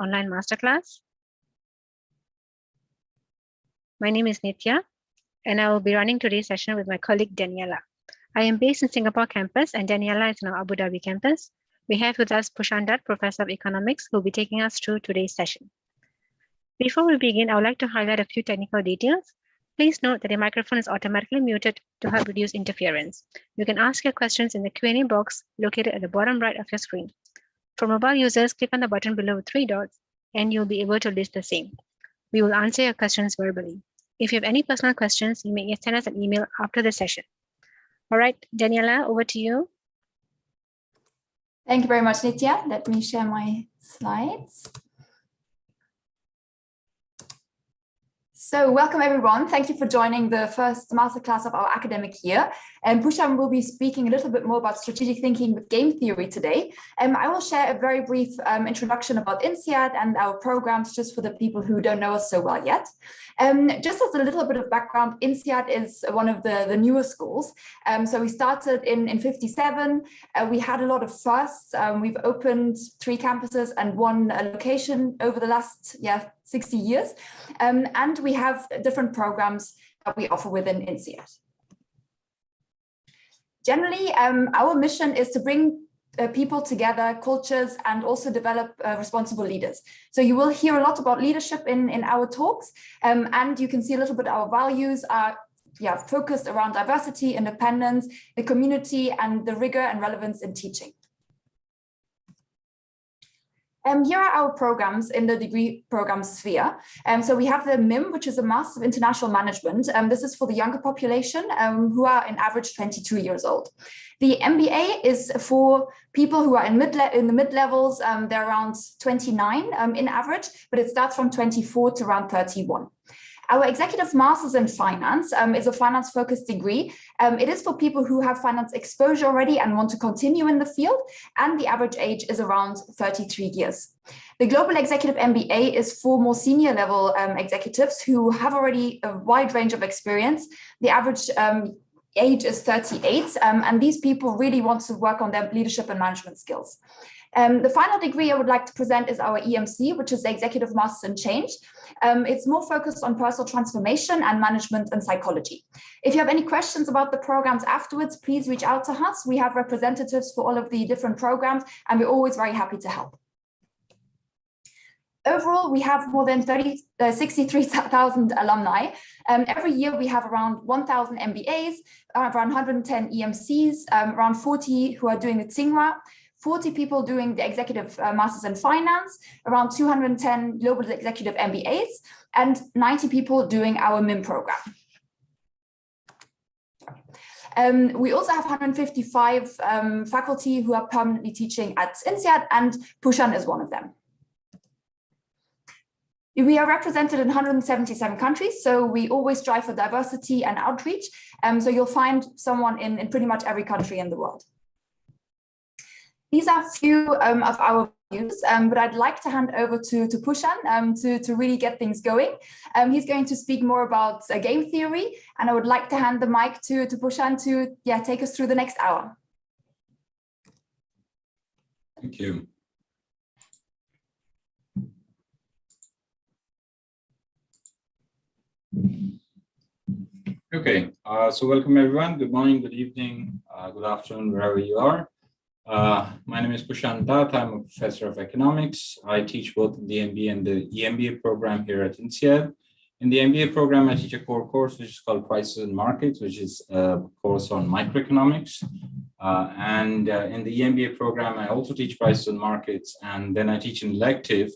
online masterclass. My name is Nitya, and I will be running today's session with my colleague Daniela. I am based in Singapore campus, and Daniela is in our Abu Dhabi campus. We have with us Pushandat, Professor of Economics, who will be taking us through today's session. Before we begin, I would like to highlight a few technical details. Please note that your microphone is automatically muted to help reduce interference. You can ask your questions in the Q&A box located at the bottom right of your screen. For mobile users, click on the button below with 3 dots, and you'll be able to list the same. We will answer your questions verbally. If you have any personal questions, you may send us an email after the session. All right, Daniela, over to you. Thank you very much, Nitya. Let me share my slides. So welcome everyone. Thank you for joining the first masterclass of our academic year. And Pushan will be speaking a little bit more about strategic thinking with game theory today. I will share a very brief introduction about INSEAD and our programs just for the people who don't know us so well yet. Just as a little bit of background, INSEAD is one of the newer schools. So we started in 57. We had a lot of firsts. We've opened 3 campuses and 1 location over the last 60 years. And we have different programs that we offer within INSEAD. Generally, our mission is to bring people together, cultures, and also develop responsible leaders. So you will hear a lot about leadership in our talks, and you can see a little bit our values are focused around diversity, independence, the community, and the rigor and relevance in teaching. Here are our programs in the degree program sphere. So we have the MIM, which is a Master of International Management. This is for the younger population who are on average 22 years old. The MBA is for people who are in the mid-levels. They're around 29 in average, but it starts from 24 to around 31. Our Executive Masters in Finance is a finance-focused degree. It is for people who have finance exposure already and want to continue in the field, and the average age is around 33 years. The Global Executive MBA is for more senior level executives who have already a wide range of experience. The average age is 38, and these people really want to work on their leadership and management skills. The final degree I would like to present is our EMC, which is the Executive Masters in Change. It's more focused on personal transformation and management and psychology. If you have any questions about the programs afterwards, please reach out to us. We have representatives for all of the different programs, and we're always very happy to help. Overall, we have more than 63,000 alumni. Every year we have around 1,000 MBAs, around 110 EMCs, around 40 who are doing the Tsinghua, 40 people doing the Executive Masters in Finance, around 210 Global Executive MBAs, and 90 people doing our MIM program. We also have 155 faculty who are permanently teaching at INSEAD, and Pushan is one of them. We are represented in 177 countries, so we always strive for diversity and outreach. So you'll find someone in pretty much every country in the world. These are a few of our views, but I'd like to hand over to Pushan to really get things going. He's going to speak more about game theory, and I would like to hand the mic to Pushan to take us through the next hour. Thank you. Okay, so welcome everyone. Good morning, good evening, good afternoon, wherever you are. My name is Pushandat. I'm a professor of economics. I teach both the MBA and the EMBA program here at INSEAD. In the MBA program, I teach a core course which is called Prices and Markets, which is a course on microeconomics. And in the EMBA program, I also teach Prices and Markets, and then I teach an elective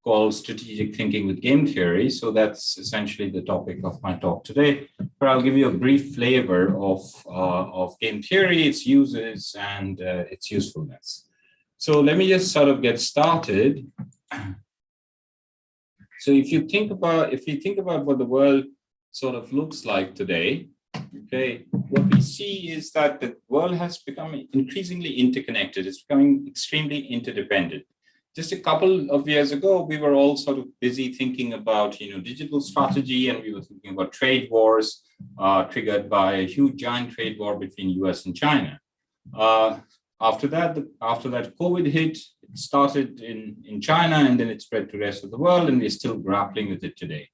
called Strategic Thinking with Game Theory. So that's essentially the topic of my talk today, but I'll give you a brief flavor of game theory, its uses, and its usefulness. So let me just sort of get started. So if you think about what the world sort of looks like today, okay, what we see is that the world has become increasingly interconnected. It's becoming extremely interdependent. Just a couple of years ago, we were all sort of busy thinking about, digital strategy, and we were thinking about trade wars triggered by a huge giant trade war between US and China. After that, COVID hit, started in China, and then it spread to the rest of the world, and we're still grappling with it today.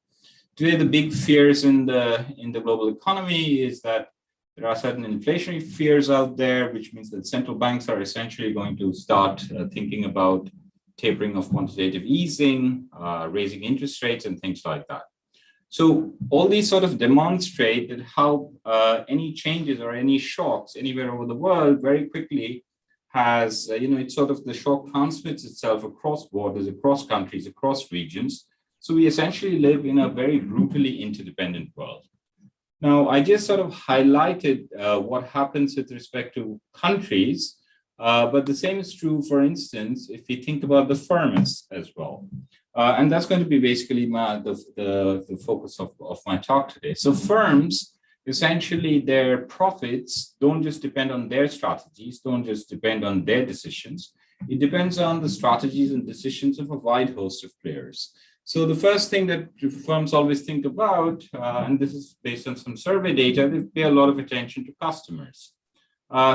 Today, the big fears in the global economy is that there are certain inflationary fears out there, which means that central banks are essentially going to start thinking about tapering of quantitative easing, raising interest rates, and things like that. So all these sort of demonstrate that how any changes or any shocks anywhere over the world very quickly has, it's sort of the shock transmits itself across borders, across countries, across regions. So we essentially live in a very brutally interdependent world. Now, I just sort of highlighted what happens with respect to countries, but the same is true, for instance, if we think about the firms as well. And that's going to be basically the focus of my talk today. So firms, essentially their profits don't just depend on their strategies, don't just depend on their decisions. It depends on the strategies and decisions of a wide host of players. So the first thing that firms always think about, and this is based on some survey data, they pay a lot of attention to customers.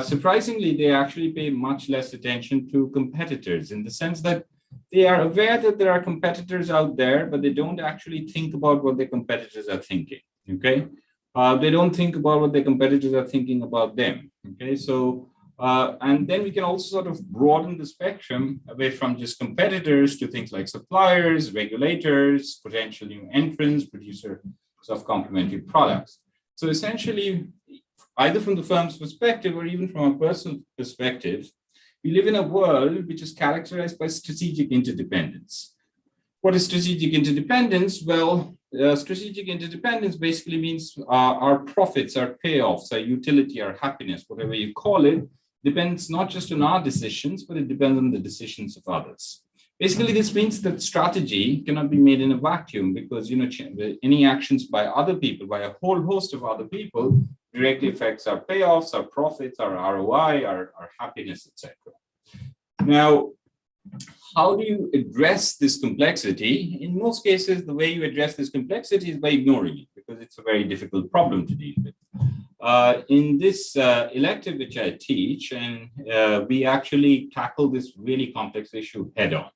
Surprisingly, they actually pay much less attention to competitors, in the sense that they are aware that there are competitors out there, but they don't actually think about what their competitors are thinking, okay? They don't think about what their competitors are thinking about them, okay? So, and then we can also sort of broaden the spectrum away from just competitors to things like suppliers, regulators, potential new entrants, producers of complementary products. So essentially, either from the firm's perspective or even from a personal perspective, we live in a world which is characterized by strategic interdependence. What is strategic interdependence? Well, strategic interdependence basically means our profits, our payoffs, our utility, our happiness, whatever you call it, depends not just on our decisions, but it depends on the decisions of others. Basically, this means that strategy cannot be made in a vacuum, because any actions by other people, by a whole host of other people, directly affects our payoffs, our profits, our ROI, our happiness, etc. Now, how do you address this complexity? In most cases, the way you address this complexity is by ignoring it, because it's a very difficult problem to deal with. In this elective which I teach, and we actually tackle this really complex issue head on.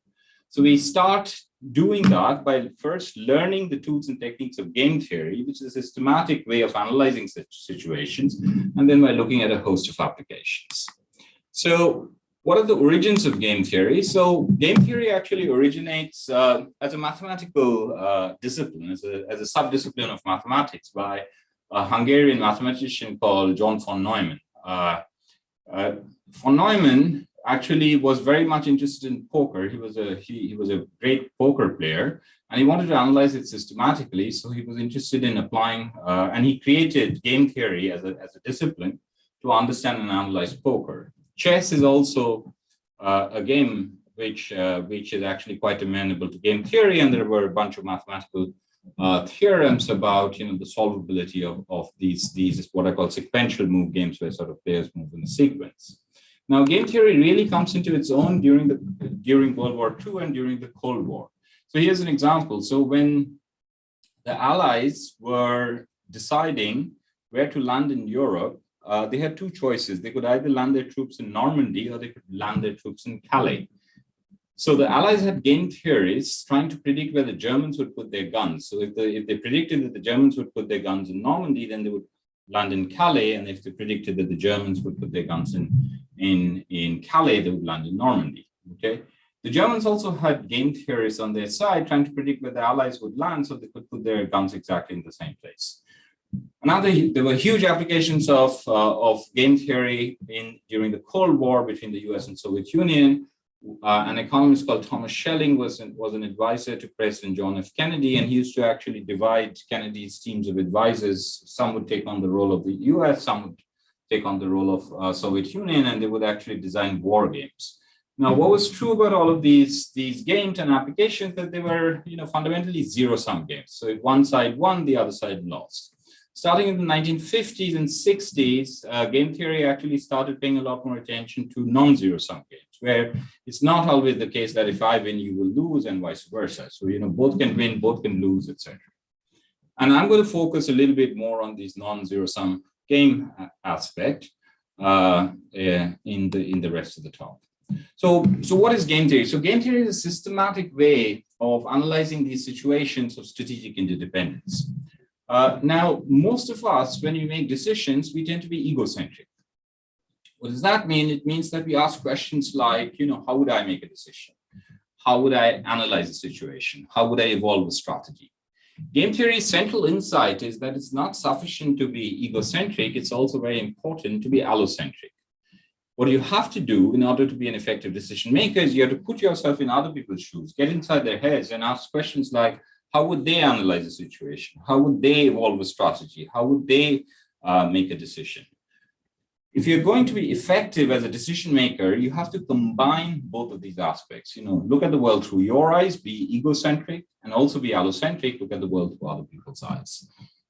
So we start doing that by first learning the tools and techniques of game theory, which is a systematic way of analyzing such situations, and then by looking at a host of applications. So what are the origins of game theory? So game theory actually originates as a mathematical discipline, as a subdiscipline of mathematics by a Hungarian mathematician called John von Neumann. Von Neumann actually was very much interested in poker. He was a great poker player, and he wanted to analyze it systematically. So he was interested in applying, and he created game theory as a discipline to understand and analyze poker. Chess is also a game which is actually quite amenable to game theory, and there were a bunch of mathematical theorems about the solvability of these what I call sequential move games, where sort of players move in a sequence. Now, game theory really comes into its own during World War II and during the Cold War. So here's an example. So when the Allies were deciding where to land in Europe, they had two choices. They could either land their troops in Normandy or they could land their troops in Calais. So the Allies had game theories trying to predict where the Germans would put their guns. So if they predicted that the Germans would put their guns in Normandy, then they would land in Calais. And if they predicted that the Germans would put their guns in Calais, they would land in Normandy. Okay. The Germans also had game theories on their side trying to predict where the Allies would land so they could put their guns exactly in the same place. There were huge applications of game theory during the Cold War between the US and Soviet Union. An economist called Thomas Schelling was an advisor to President John F. Kennedy, and he used to actually divide Kennedy's teams of advisors. Some would take on the role of the US, some would take on the role of Soviet Union, and they would actually design war games. Now, what was true about all of these games and applications, that they were fundamentally zero-sum games. So if one side won, the other side lost. Starting in the 1950s and 60s, game theory actually started paying a lot more attention to non-zero-sum games, where it's not always the case that if I win, you will lose, and vice versa. So, both can win, both can lose, etc. And I'm going to focus a little bit more on these non-zero-sum game aspect in the rest of the talk. So what is game theory? So game theory is a systematic way of analyzing these situations of strategic interdependence. Now, most of us, when we make decisions, we tend to be egocentric. What does that mean? It means that we ask questions like, how would I make a decision? How would I analyze a situation? How would I evolve a strategy? Game theory's central insight is that it's not sufficient to be egocentric. It's also very important to be allocentric. What you have to do in order to be an effective decision maker is you have to put yourself in other people's shoes, get inside their heads and ask questions like, how would they analyze a situation? How would they evolve a strategy? How would they make a decision? If you're going to be effective as a decision maker, you have to combine both of these aspects. Look at the world through your eyes, be egocentric, and also be allocentric, look at the world through other people's eyes.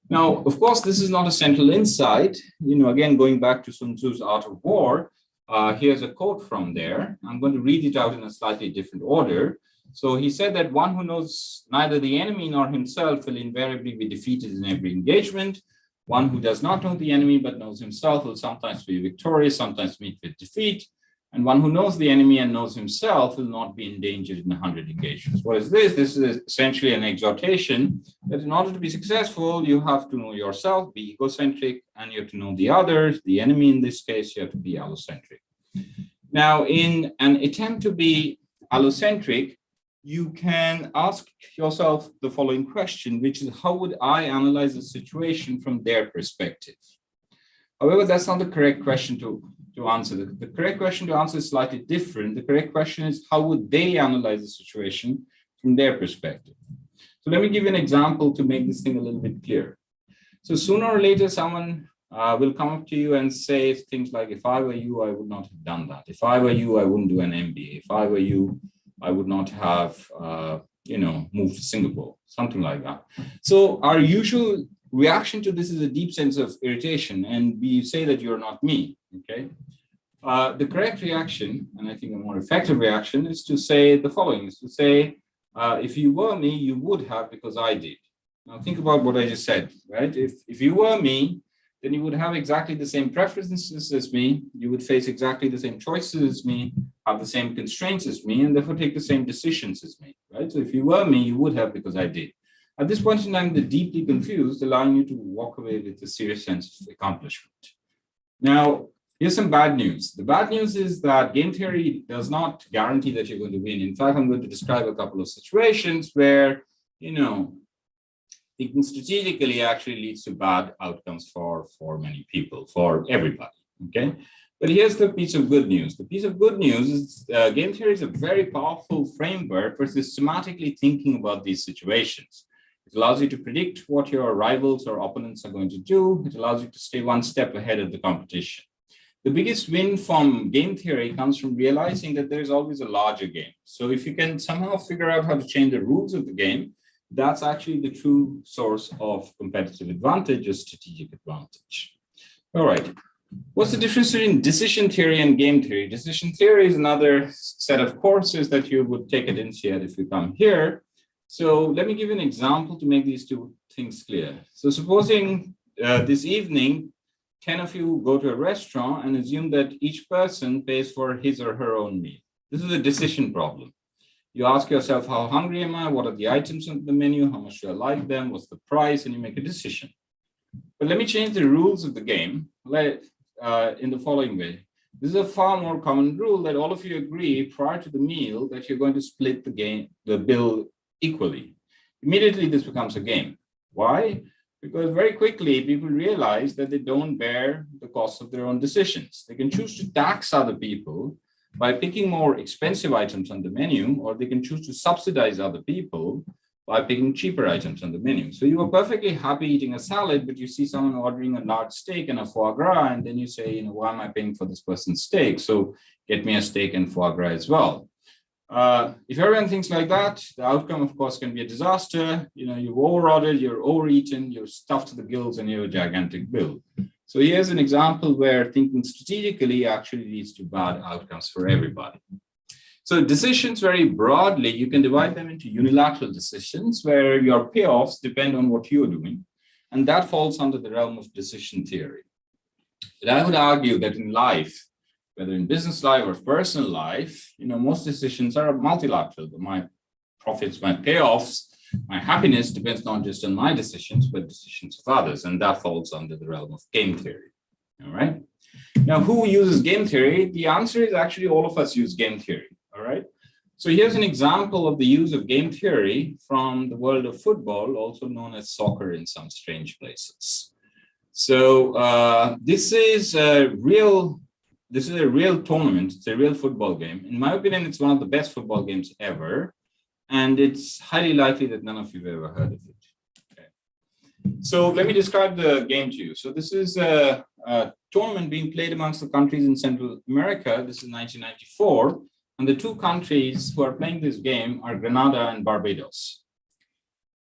Now, of course, this is not a central insight. Again, going back to Sun Tzu's Art of War, here's a quote from there. I'm going to read it out in a slightly different order. So he said that one who knows neither the enemy nor himself will invariably be defeated in every engagement. One who does not know the enemy but knows himself will sometimes be victorious, sometimes meet with defeat. And one who knows the enemy and knows himself will not be endangered in 100 engagements. What is this? This is essentially an exhortation that in order to be successful, you have to know yourself, be egocentric, and you have to know the others, the enemy in this case, you have to be allocentric. Now, in an attempt to be allocentric, you can ask yourself the following question, which is, how would I analyze a situation from their perspective? However, that's not the correct question to answer. The correct question to answer is slightly different. The correct question is, how would they analyze the situation from their perspective? So let me give you an example to make this thing a little bit clearer. So sooner or later, someone will come up to you and say things like, if I were you, I would not have done that. If I were you, I wouldn't do an MBA. If I were you, I would not have, moved to Singapore, something like that. So our usual reaction to this is a deep sense of irritation, and we say that you're not me, okay? The correct reaction, and I think a more effective reaction, is to say the following, is to say, if you were me, you would have because I did. Now think about what I just said, right? If you were me, then you would have exactly the same preferences as me, you would face exactly the same choices as me, have the same constraints as me, and therefore take the same decisions as me, right? So if you were me, you would have because I did. At this point in time, they're deeply confused, allowing you to walk away with a serious sense of accomplishment. Now, here's some bad news. The bad news is that game theory does not guarantee that you're going to win. In fact, I'm going to describe a couple of situations where, thinking strategically actually leads to bad outcomes for many people, for everybody, okay? But here's the piece of good news. The piece of good news is game theory is a very powerful framework for systematically thinking about these situations. It allows you to predict what your rivals or opponents are going to do. It allows you to stay one step ahead of the competition. The biggest win from game theory comes from realizing that there's always a larger game. So if you can somehow figure out how to change the rules of the game, that's actually the true source of competitive advantage or strategic advantage. All right. What's the difference between decision theory and game theory? Decision theory is another set of courses that you would take at INSEAD if you come here. So let me give you an example to make these two things clear. So supposing this evening, 10 of you go to a restaurant and assume that each person pays for his or her own meal. This is a decision problem. You ask yourself, how hungry am I? What are the items on the menu? How much do I like them? What's the price? And you make a decision. But let me change the rules of the game in the following way. This is a far more common rule that all of you agree prior to the meal that you're going to split the bill equally. Immediately, this becomes a game. Why? Because very quickly, people realize that they don't bear the cost of their own decisions. They can choose to tax other people by picking more expensive items on the menu, or they can choose to subsidize other people by picking cheaper items on the menu. So you are perfectly happy eating a salad, but you see someone ordering a large steak and a foie gras, and then you say, why am I paying for this person's steak? So get me a steak and foie gras as well. If everyone thinks like that, the outcome, of course, can be a disaster. You've over-ordered, you're overeaten, you're stuffed to the gills, and you have a gigantic bill. So here's an example where thinking strategically actually leads to bad outcomes for everybody. So decisions, very broadly, you can divide them into unilateral decisions where your payoffs depend on what you're doing, and that falls under the realm of decision theory. But I would argue that in life, whether in business life or personal life, most decisions are multilateral. My profits, my payoffs, my happiness depends not just on my decisions, but decisions of others. And that falls under the realm of game theory. All right. Now, who uses game theory? The answer is actually all of us use game theory. All right. So here's an example of the use of game theory from the world of football, also known as soccer in some strange places. So this is a real tournament. It's a real football game. In my opinion, it's one of the best football games ever. And it's highly likely that none of you have ever heard of it. Okay. So let me describe the game to you. So this is a tournament being played amongst the countries in Central America. This is 1994. And the two countries who are playing this game are Grenada and Barbados.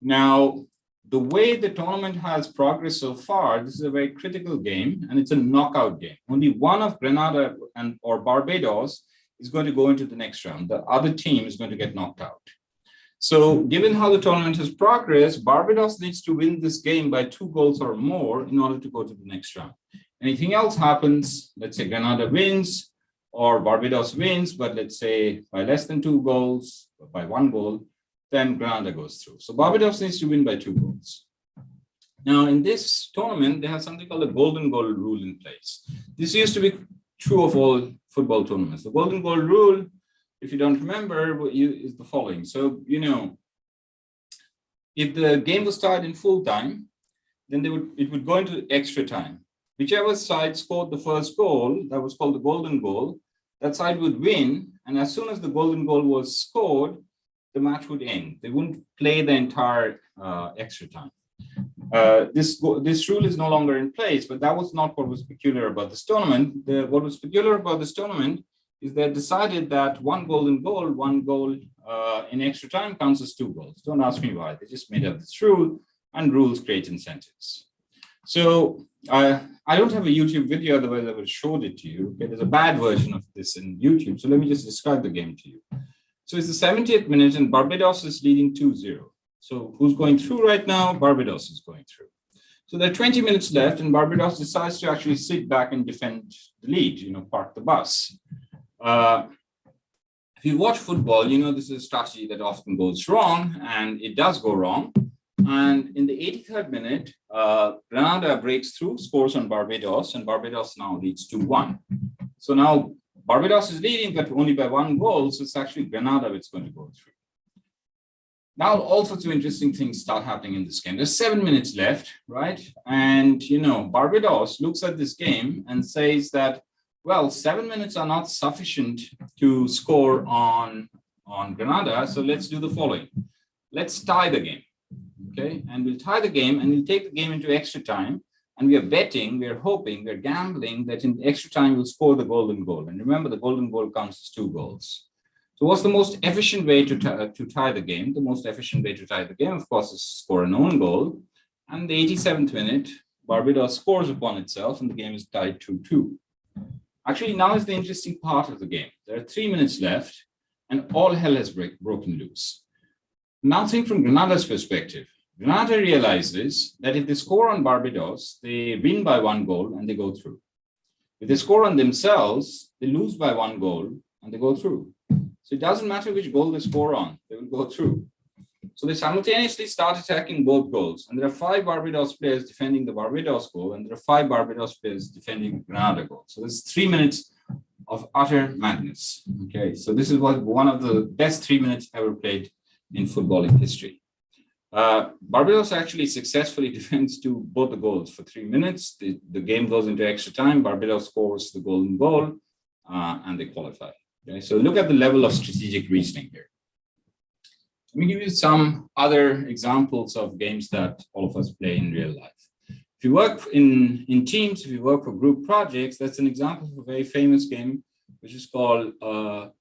Now, the way the tournament has progressed so far, this is a very critical game, and it's a knockout game. Only one of Grenada or Barbados is going to go into the next round. The other team is going to get knocked out. So given how the tournament has progressed, Barbados needs to win this game by 2 goals or more in order to go to the next round. Anything else happens, let's say Grenada wins or Barbados wins, but let's say by less than 2 goals, by 1 goal, then Grenada goes through. So Barbados needs to win by 2 goals. Now, in this tournament, they have something called the golden goal rule in place. This used to be true of all football tournaments. The golden goal rule, if you don't remember, is the following. So, if the game was tied in full time, then it would go into extra time. Whichever side scored the first goal, that was called the golden goal, that side would win. And as soon as the golden goal was scored, the match would end. They wouldn't play the entire extra time. This rule is no longer in place, but that was not what was peculiar about this tournament. What was peculiar about this tournament is they decided that 1 golden goal, 1 goal in extra time counts as 2 goals. Don't ask me why. They just made up this rule, and rules create incentives. So I don't have a YouTube video, otherwise I would have showed it to you. Okay, there's a bad version of this in YouTube. So let me just describe the game to you. So it's the 70th minute and Barbados is leading 2-0. So who's going through right now? Barbados is going through. So there are 20 minutes left and Barbados decides to actually sit back and defend the lead, park the bus. If you watch football, this is a strategy that often goes wrong, and it does go wrong. And in the 83rd minute, Grenada breaks through, scores on Barbados, and Barbados now leads 2-1. So now Barbados is leading, but only by 1 goal, so it's actually Grenada that's going to go through. Now, all sorts of interesting things start happening in this game. There's 7 minutes left, right? And, Barbados looks at this game and says that, well, 7 minutes are not sufficient to score on Grenada, so let's do the following. Let's tie the game, okay? And we'll tie the game and we'll take the game into extra time. And we are betting, we are hoping, we're gambling that in extra time we'll score the golden goal. And remember, the golden goal counts as 2 goals. So what's the most efficient way to tie the game? The most efficient way to tie the game, of course, is score an own goal. And the 87th minute, Barbados scores upon itself and the game is tied 2-2. Actually, now is the interesting part of the game. There are 3 minutes left and all hell has broken loose. Now think from Grenada's perspective. Grenada realizes that if they score on Barbados, they win by 1 goal and they go through. If they score on themselves, they lose by 1 goal and they go through. So it doesn't matter which goal they score on, they will go through. So they simultaneously start attacking both goals. And there are 5 Barbados players defending the Barbados goal, and there are 5 Barbados players defending the Grenada goal. So there's 3 minutes of utter madness. Okay, so this is one of the best 3 minutes ever played in footballing history. Barbados actually successfully defends to both the goals for 3 minutes. The game goes into extra time. Barbados scores the golden goal and they qualify. Okay, so look at the level of strategic reasoning here. Let me give you some other examples of games that all of us play in real life. If you work in teams, if you work for group projects, that's an example of a very famous game, which is called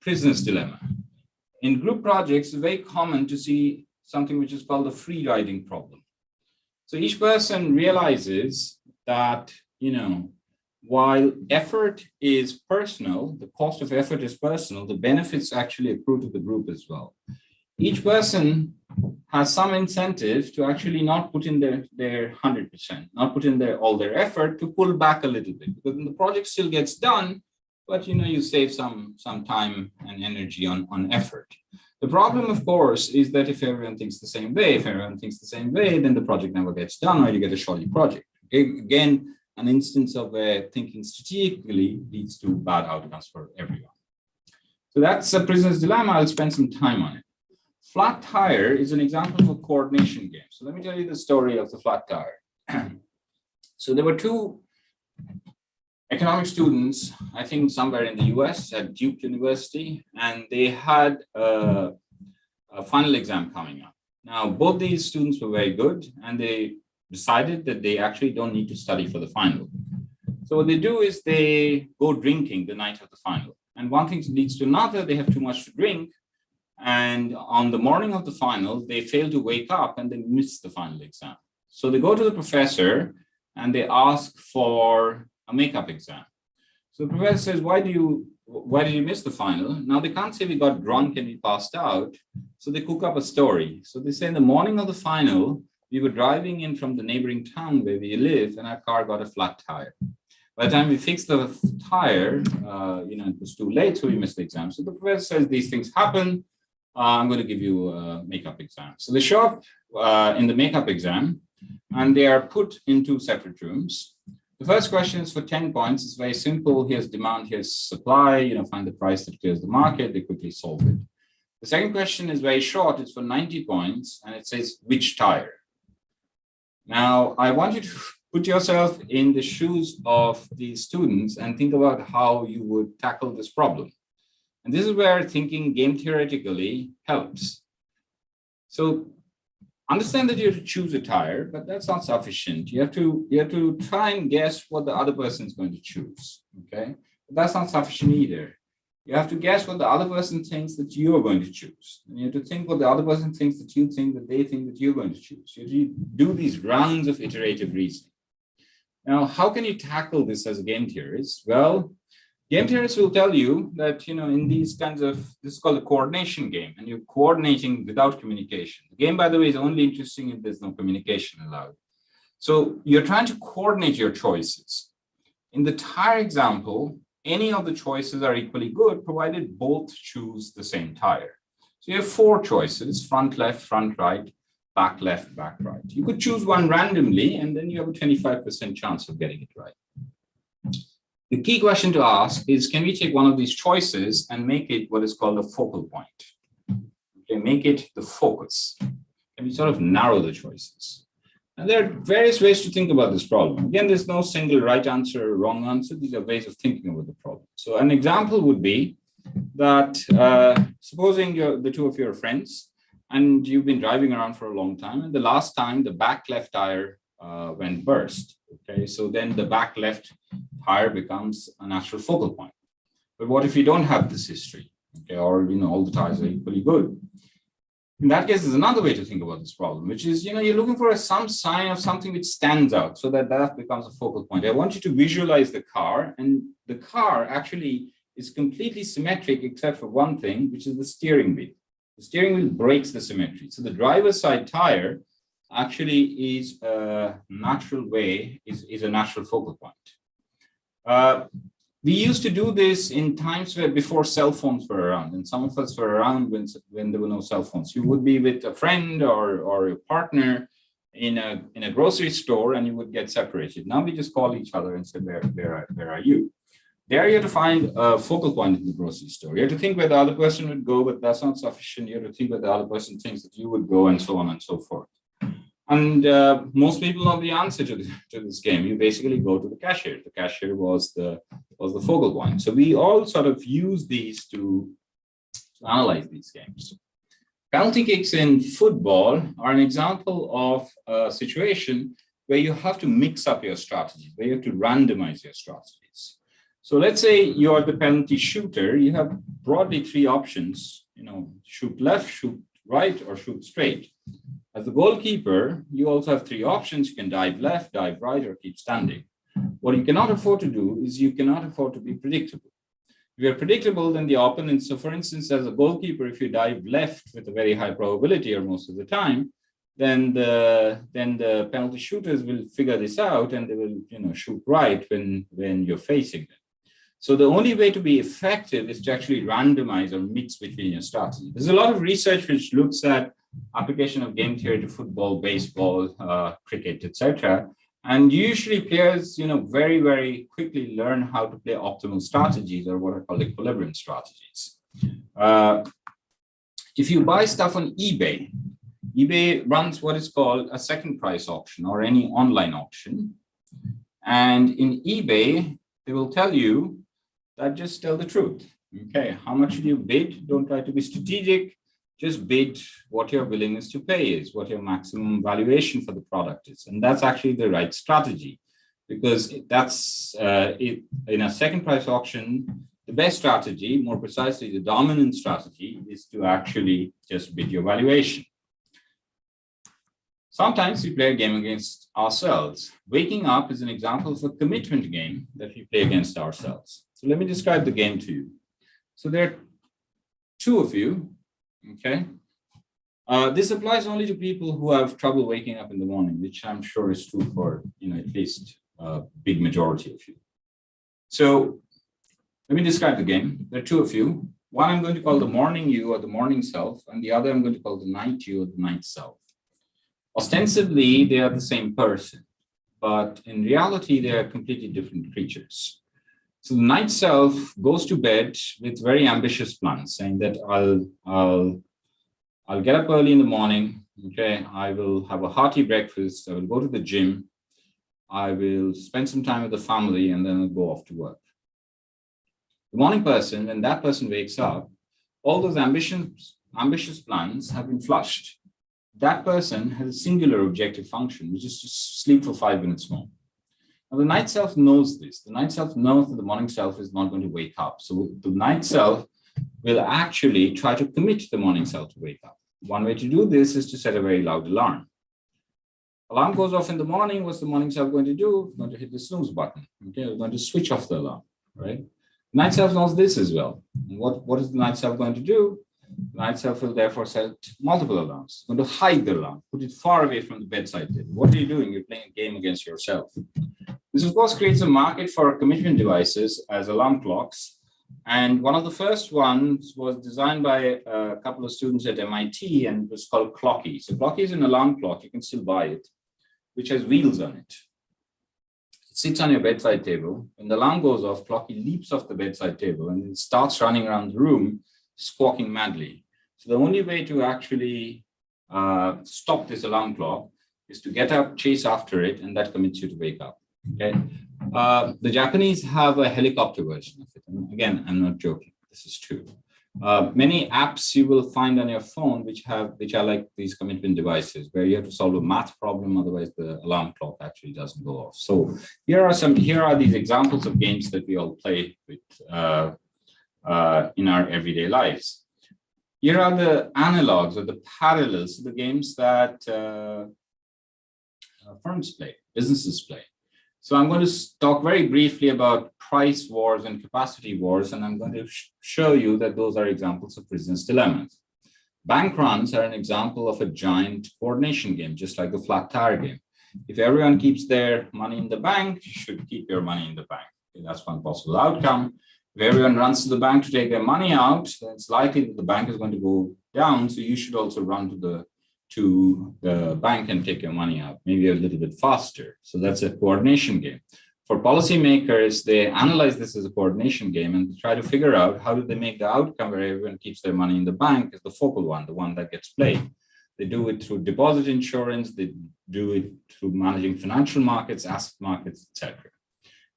Prisoner's Dilemma. In group projects, it's very common to see something which is called the free riding problem. So each person realizes that, while effort is personal, the cost of effort is personal, the benefits actually accrue to the group as well. Each person has some incentive to actually not put in their 100%, not put in all their effort, to pull back a little bit, because the project still gets done, but you save some time and energy on effort. The problem, of course, is that if everyone thinks the same way, then the project never gets done, or you get a shoddy project. Again, an instance of thinking strategically leads to bad outcomes for everyone. So that's a prisoner's dilemma. I'll spend some time on it. Flat tire is an example of a coordination game. So let me tell you the story of the flat tire. So there were two economic students, I think somewhere in the US at Duke University, and they had a final exam coming up. Now, both these students were very good, and they decided that they actually don't need to study for the final. So what they do is they go drinking the night of the final. And one thing leads to another, they have too much to drink. And on the morning of the final, they fail to wake up and they miss the final exam. So they go to the professor and they ask for a makeup exam. So the professor says, why did you miss the final? Now they can't say we got drunk and we passed out. So they cook up a story. So they say in the morning of the final, we were driving in from the neighboring town where we live and our car got a flat tire. By the time we fixed the tire, it was too late, so we missed the exam. So the professor says these things happen. I'm going to give you a makeup exam. So they show up in the makeup exam and they are put in two separate rooms. The first question is for 10 points. It's very simple. Here's demand, here's supply, find the price that clears the market. They quickly solve it. The second question is very short. It's for 90 points and it says, which tire? Now, I want you to put yourself in the shoes of these students and think about how you would tackle this problem. And this is where thinking game theoretically helps. So understand that you have to choose a tire, but that's not sufficient. You have to try and guess what the other person is going to choose. Okay, but that's not sufficient either. You have to guess what the other person thinks that you are going to choose. And you have to think what the other person thinks that you think that they think that you're going to choose. You have to do these rounds of iterative reasoning. Now, how can you tackle this as a game theorist? Well, game theorists will tell you that, in these kinds of, this is called a coordination game, and you're coordinating without communication. The game, by the way, is only interesting if there's no communication allowed. So you're trying to coordinate your choices. In the tire example, any of the choices are equally good, provided both choose the same tire. So you have four choices: front left, front right, back left, back right. You could choose one randomly, and then you have a 25% chance of getting it right. The key question to ask is, can we take one of these choices and make it what is called a focal point? Okay, make it the focus. Can we sort of narrow the choices? And there are various ways to think about this problem. Again, there's no single right answer or wrong answer. These are ways of thinking about the problem. So an example would be that supposing the two of you are friends and you've been driving around for a long time, and the last time the back left tire went burst. Okay, so then the back left tire becomes a natural focal point. But what if you don't have this history? Okay, or all the tires are equally good. In that case, there's another way to think about this problem, which is, you're looking for some sign of something which stands out so that becomes a focal point. I want you to visualize the car, and the car actually is completely symmetric except for one thing, which is the steering wheel. The steering wheel breaks the symmetry. So the driver's side tire actually is a natural focal point. We used to do this in times before cell phones were around, and some of us were around when there were no cell phones. You would be with a friend or a partner in a grocery store, and you would get separated. Now we just call each other and say, where are you? There you have to find a focal point in the grocery store. You have to think where the other person would go, but that's not sufficient. You have to think where the other person thinks that you would go, and so on and so forth. And most people know the answer to this game. You basically go to the cashier. The cashier was the focal point. So we all sort of use these to analyze these games. Penalty kicks in football are an example of a situation where you have to mix up your strategies, where you have to randomize your strategies. So let's say you're the penalty shooter. You have broadly three options, shoot left, shoot right, or shoot straight. As the goalkeeper, you also have three options. You can dive left, dive right, or keep standing. What you cannot afford to do is you cannot afford to be predictable. If you're predictable, then the opponent, so for instance, as a goalkeeper, if you dive left with a very high probability or most of the time, then the penalty shooters will figure this out and they will shoot right when you're facing them. So the only way to be effective is to actually randomize or mix between your strategy. There's a lot of research which looks at application of game theory to football, baseball, cricket, etc. And usually players, very, very quickly learn how to play optimal strategies, or what I call equilibrium strategies. If you buy stuff on eBay, eBay runs what is called a second price auction or any online auction. And in eBay, they will tell you that just tell the truth. Okay, how much do you bid? Don't try to be strategic. Just bid what your willingness to pay is, what your maximum valuation for the product is. And that's actually the right strategy, because that's in a second price auction, the best strategy, more precisely the dominant strategy, is to actually just bid your valuation. Sometimes we play a game against ourselves. Waking up is an example of a commitment game that we play against ourselves. So let me describe the game to you. So there are two of you. Okay. This applies only to people who have trouble waking up in the morning, which I'm sure is true for at least a big majority of you. So let me describe the game. There are two of you. One I'm going to call the morning you, or the morning self, and the other I'm going to call the night you, or the night self. Ostensibly, they are the same person, but in reality, they are completely different creatures. So the night self goes to bed with very ambitious plans, saying that I'll get up early in the morning. Okay, I will have a hearty breakfast. I will go to the gym. I will spend some time with the family, and then I'll go off to work. The morning person, when that person wakes up, all those ambitious plans have been flushed. That person has a singular objective function, which is to sleep for 5 minutes more. Now, the night self knows this. The night self knows that the morning self is not going to wake up. So the night self will actually try to commit the morning self to wake up. One way to do this is to set a very loud alarm. Alarm goes off in the morning. What's the morning self going to do? It's going to hit the snooze button. Okay, we're going to switch off the alarm, right? The night self knows this as well. And what is the night self going to do? The night self will therefore set multiple alarms. It's going to hide the alarm, put it far away from the bedside table. What are you doing? You're playing a game against yourself. This, of course, creates a market for commitment devices as alarm clocks. And one of the first ones was designed by a couple of students at MIT, and it was called Clocky. So Clocky is an alarm clock. You can still buy it, which has wheels on it. It sits on your bedside table. When the alarm goes off, Clocky leaps off the bedside table and it starts running around the room, squawking madly. So the only way to actually stop this alarm clock is to get up, chase after it, and that commits you to wake up. Okay. The Japanese have a helicopter version of it. And again, I'm not joking. This is true. Many apps you will find on your phone which are like these commitment devices, where you have to solve a math problem, otherwise the alarm clock actually doesn't go off. So here are these examples of games that we all play with in our everyday lives. Here are the analogs or the parallels to the games that firms play, businesses play. So I'm going to talk very briefly about price wars and capacity wars, and I'm going to show you that those are examples of business dilemmas. Bank runs are an example of a giant coordination game, just like the flat tire game. If everyone keeps their money in the bank, you should keep your money in the bank. Okay, that's one possible outcome. If everyone runs to the bank to take their money out, then it's likely that the bank is going to go down. So you should also run to the bank and take your money out, maybe a little bit faster. So that's a coordination game. For policymakers, they analyze this as a coordination game and try to figure out how do they make the outcome where everyone keeps their money in the bank is the focal one, the one that gets played. They do it through deposit insurance. They do it through managing financial markets, asset markets, etc.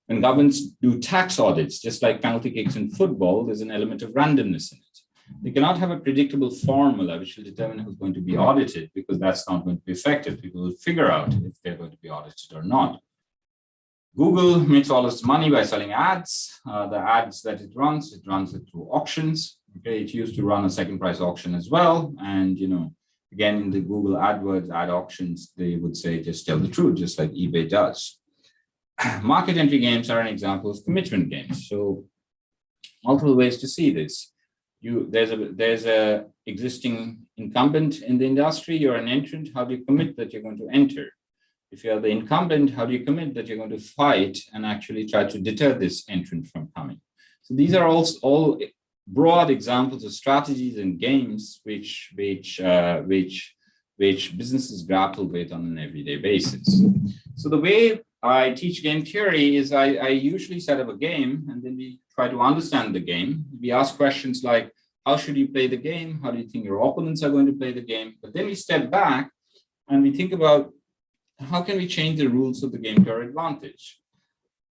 When governments do tax audits, just like penalty kicks in football, there's an element of randomness in it. They cannot have a predictable formula which will determine who's going to be audited, because that's not going to be effective. People will figure out if they're going to be audited or not. Google makes all its money by selling ads. The ads that it runs it through auctions. Okay, it used to run a second price auction as well. And, again, in the Google AdWords ad auctions, they would say, just tell the truth, just like eBay does. Market entry games are an example of commitment games. So multiple ways to see this. There's a existing incumbent in the industry. You're an entrant. How do you commit that you're going to enter? If you're the incumbent, how do you commit that you're going to fight and actually try to deter this entrant from coming? So these are also all broad examples of strategies and games which businesses grapple with on an everyday basis. So the way I teach game theory is I usually set up a game, and then we try to understand the game. We ask questions like, how should you play the game? How do you think your opponents are going to play the game? But then we step back and we think about, how can we change the rules of the game to our advantage?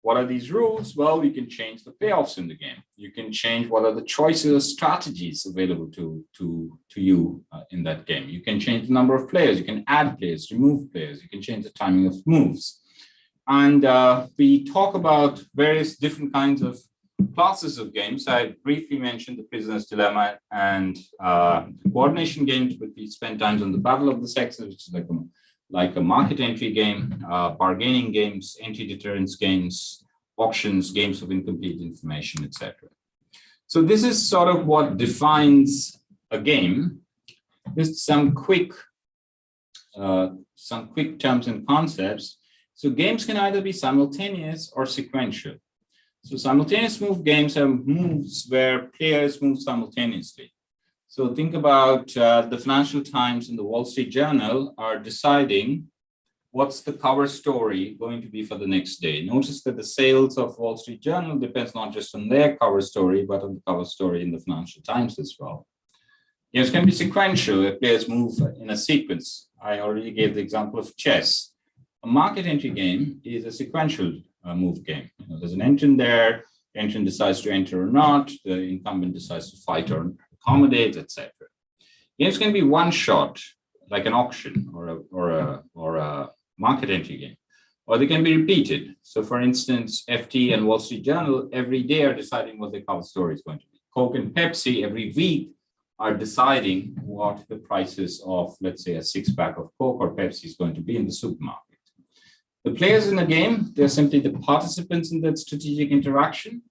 What are these rules? Well, we can change the payoffs in the game. You can change what are the choices or strategies available to you in that game. You can change the number of players. You can add players, remove players. You can change the timing of moves. And we talk about various different kinds of classes of games. I briefly mentioned the prisoner's dilemma and coordination games, but we spend time on the battle of the sexes, which is like a market entry game, bargaining games, anti-deterrence games, auctions, games of incomplete information, etc. So this is sort of what defines a game. Just some quick terms and concepts. So games can either be simultaneous or sequential. So simultaneous move games are moves where players move simultaneously. So think about the Financial Times and the Wall Street Journal are deciding what's the cover story going to be for the next day. Notice that the sales of Wall Street Journal depends not just on their cover story, but on the cover story in the Financial Times as well. Games can be sequential if players move in a sequence. I already gave the example of chess. A market entry game is a sequential move game. There's an engine there, the engine decides to enter or not, the incumbent decides to fight or accommodate, etc. Games can be one shot, like an auction or a market entry game, or they can be repeated. So for instance, FT and Wall Street Journal every day are deciding what the cover story is going to be. Coke and Pepsi every week are deciding what the prices of, let's say, a six-pack of Coke or Pepsi is going to be in the supermarket. The players in the game, they're simply the participants in that strategic interaction.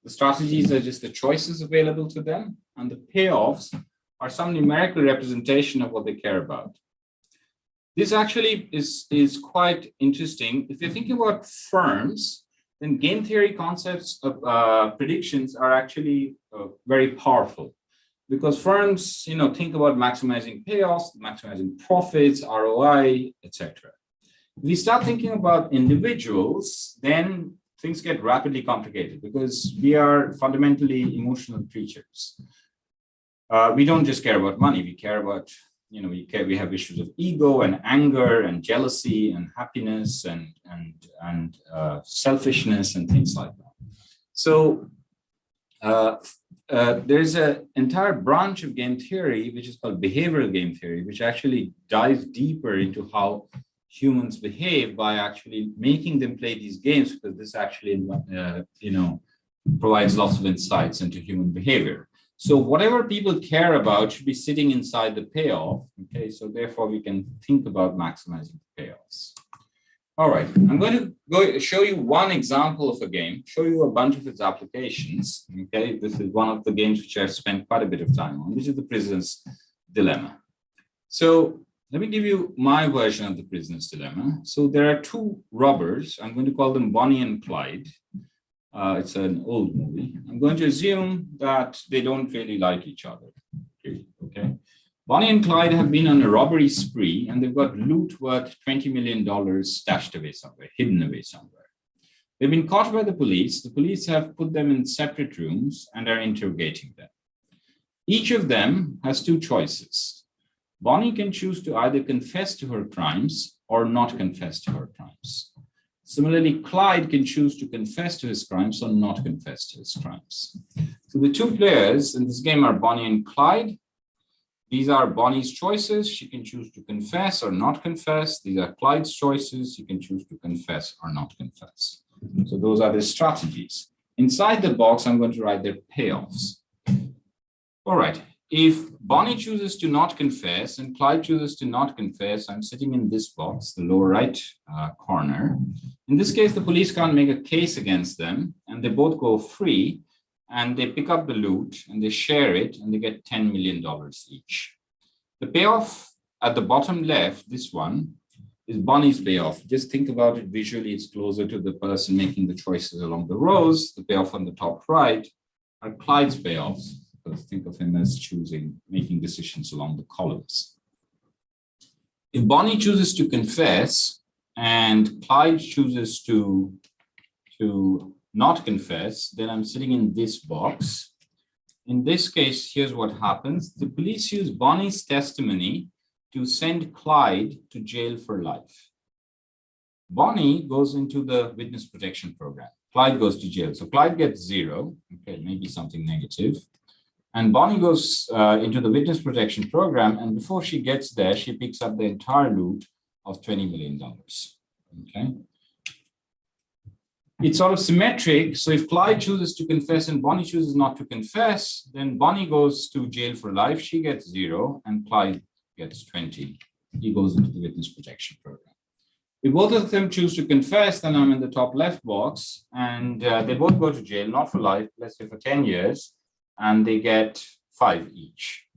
The strategies are just the choices available to them, and the payoffs are some numerical representation of what they care about. This actually is quite interesting. If you're thinking about firms, then game theory concepts of predictions are actually very powerful, because firms, think about maximizing payoffs, maximizing profits, ROI, etc. If we start thinking about individuals, then things get rapidly complicated because we are fundamentally emotional creatures. We don't just care about money. We care about, we have issues of ego and anger and jealousy and happiness and selfishness and things like that. So there's an entire branch of game theory, which is called behavioral game theory, which actually dives deeper into how humans behave by actually making them play these games, because this actually, provides lots of insights into human behavior. So whatever people care about should be sitting inside the payoff. Okay, so therefore we can think about maximizing the payoffs. All right, I'm going to go show you one example of a game, show you a bunch of its applications. Okay, this is one of the games which I've spent quite a bit of time on, which is the prisoner's dilemma. So let me give you my version of the prisoner's dilemma. So there are two robbers. I'm going to call them Bonnie and Clyde. It's an old movie. I'm going to assume that they don't really like each other. Okay. Bonnie and Clyde have been on a robbery spree, and they've got loot worth $20 million stashed away somewhere, hidden away somewhere. They've been caught by the police. The police have put them in separate rooms and are interrogating them. Each of them has two choices. Bonnie can choose to either confess to her crimes or not confess to her crimes. Similarly, Clyde can choose to confess to his crimes or not confess to his crimes. So the two players in this game are Bonnie and Clyde. These are Bonnie's choices. She can choose to confess or not confess. These are Clyde's choices. He can choose to confess or not confess. So those are the strategies. Inside the box, I'm going to write their payoffs. All right. If Bonnie chooses to not confess and Clyde chooses to not confess, I'm sitting in this box, the lower right corner. In this case, the police can't make a case against them, and they both go free, and they pick up the loot and they share it, and they get $10 million each. The payoff at the bottom left, this one, is Bonnie's payoff. Just think about it visually. It's closer to the person making the choices along the rows. The payoff on the top right are Clyde's payoffs. So think of him as making decisions along the columns. If Bonnie chooses to confess and Clyde chooses to not confess, then I'm sitting in this box. In this case, here's what happens. The police use Bonnie's testimony to send Clyde to jail for life. Bonnie goes into the witness protection program. Clyde goes to jail. So Clyde gets 0, okay, maybe something negative. And Bonnie goes into the witness protection program. And before she gets there, she picks up the entire loot of $20 million. Okay. It's sort of symmetric. So if Clyde chooses to confess and Bonnie chooses not to confess, then Bonnie goes to jail for life. She gets 0 and Clyde gets 20. He goes into the witness protection program. If both of them choose to confess, then I'm in the top left box, and they both go to jail, not for life, let's say for 10 years, and they get 5 each.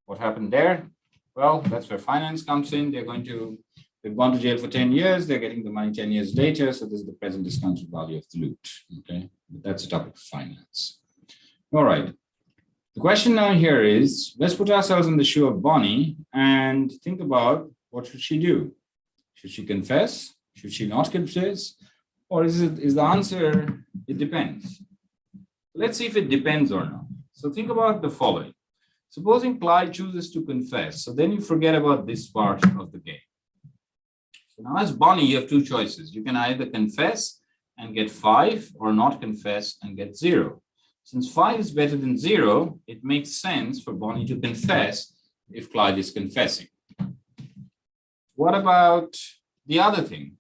What happened there? Well, that's where finance comes in. They've gone to jail for 10 years, they're getting the money 10 years later, so this is the present discounted value of the loot, okay? But that's a topic of finance. All right. The question now here is, let's put ourselves in the shoe of Bonnie and think about what should she do? Should she confess? Should she not confess? Or is the answer, it depends. Let's see if it depends or not. So think about the following. Supposing Clyde chooses to confess, so then you forget about this part of the game. So now as Bonnie, you have 2 choices. You can either confess and get 5 or not confess and get 0. Since 5 is better than 0, it makes sense for Bonnie to confess if Clyde is confessing. What about the other thing?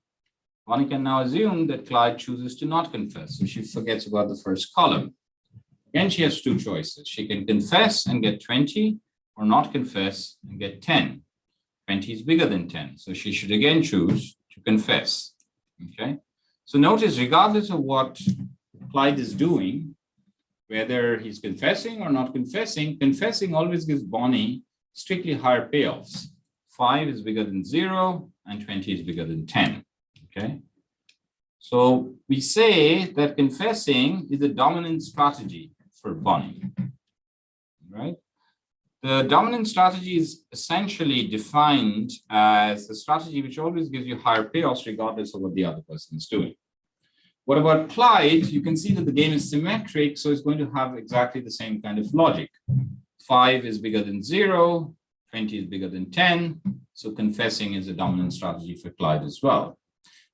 Bonnie can now assume that Clyde chooses to not confess, so she forgets about the first column. Again, she has 2 choices. She can confess and get 20 or not confess and get 10. 20 is bigger than 10, so she should again choose to confess, okay? So notice, regardless of what Clyde is doing, whether he's confessing or not confessing, confessing always gives Bonnie strictly higher payoffs. 5 is bigger than 0 and 20 is bigger than 10, okay? So we say that confessing is a dominant strategy for Bonnie, right? The dominant strategy is essentially defined as a strategy which always gives you higher payoffs regardless of what the other person is doing. What about Clyde? You can see that the game is symmetric, so it's going to have exactly the same kind of logic. 5 is bigger than 0, 20 is bigger than 10, so confessing is a dominant strategy for Clyde as well.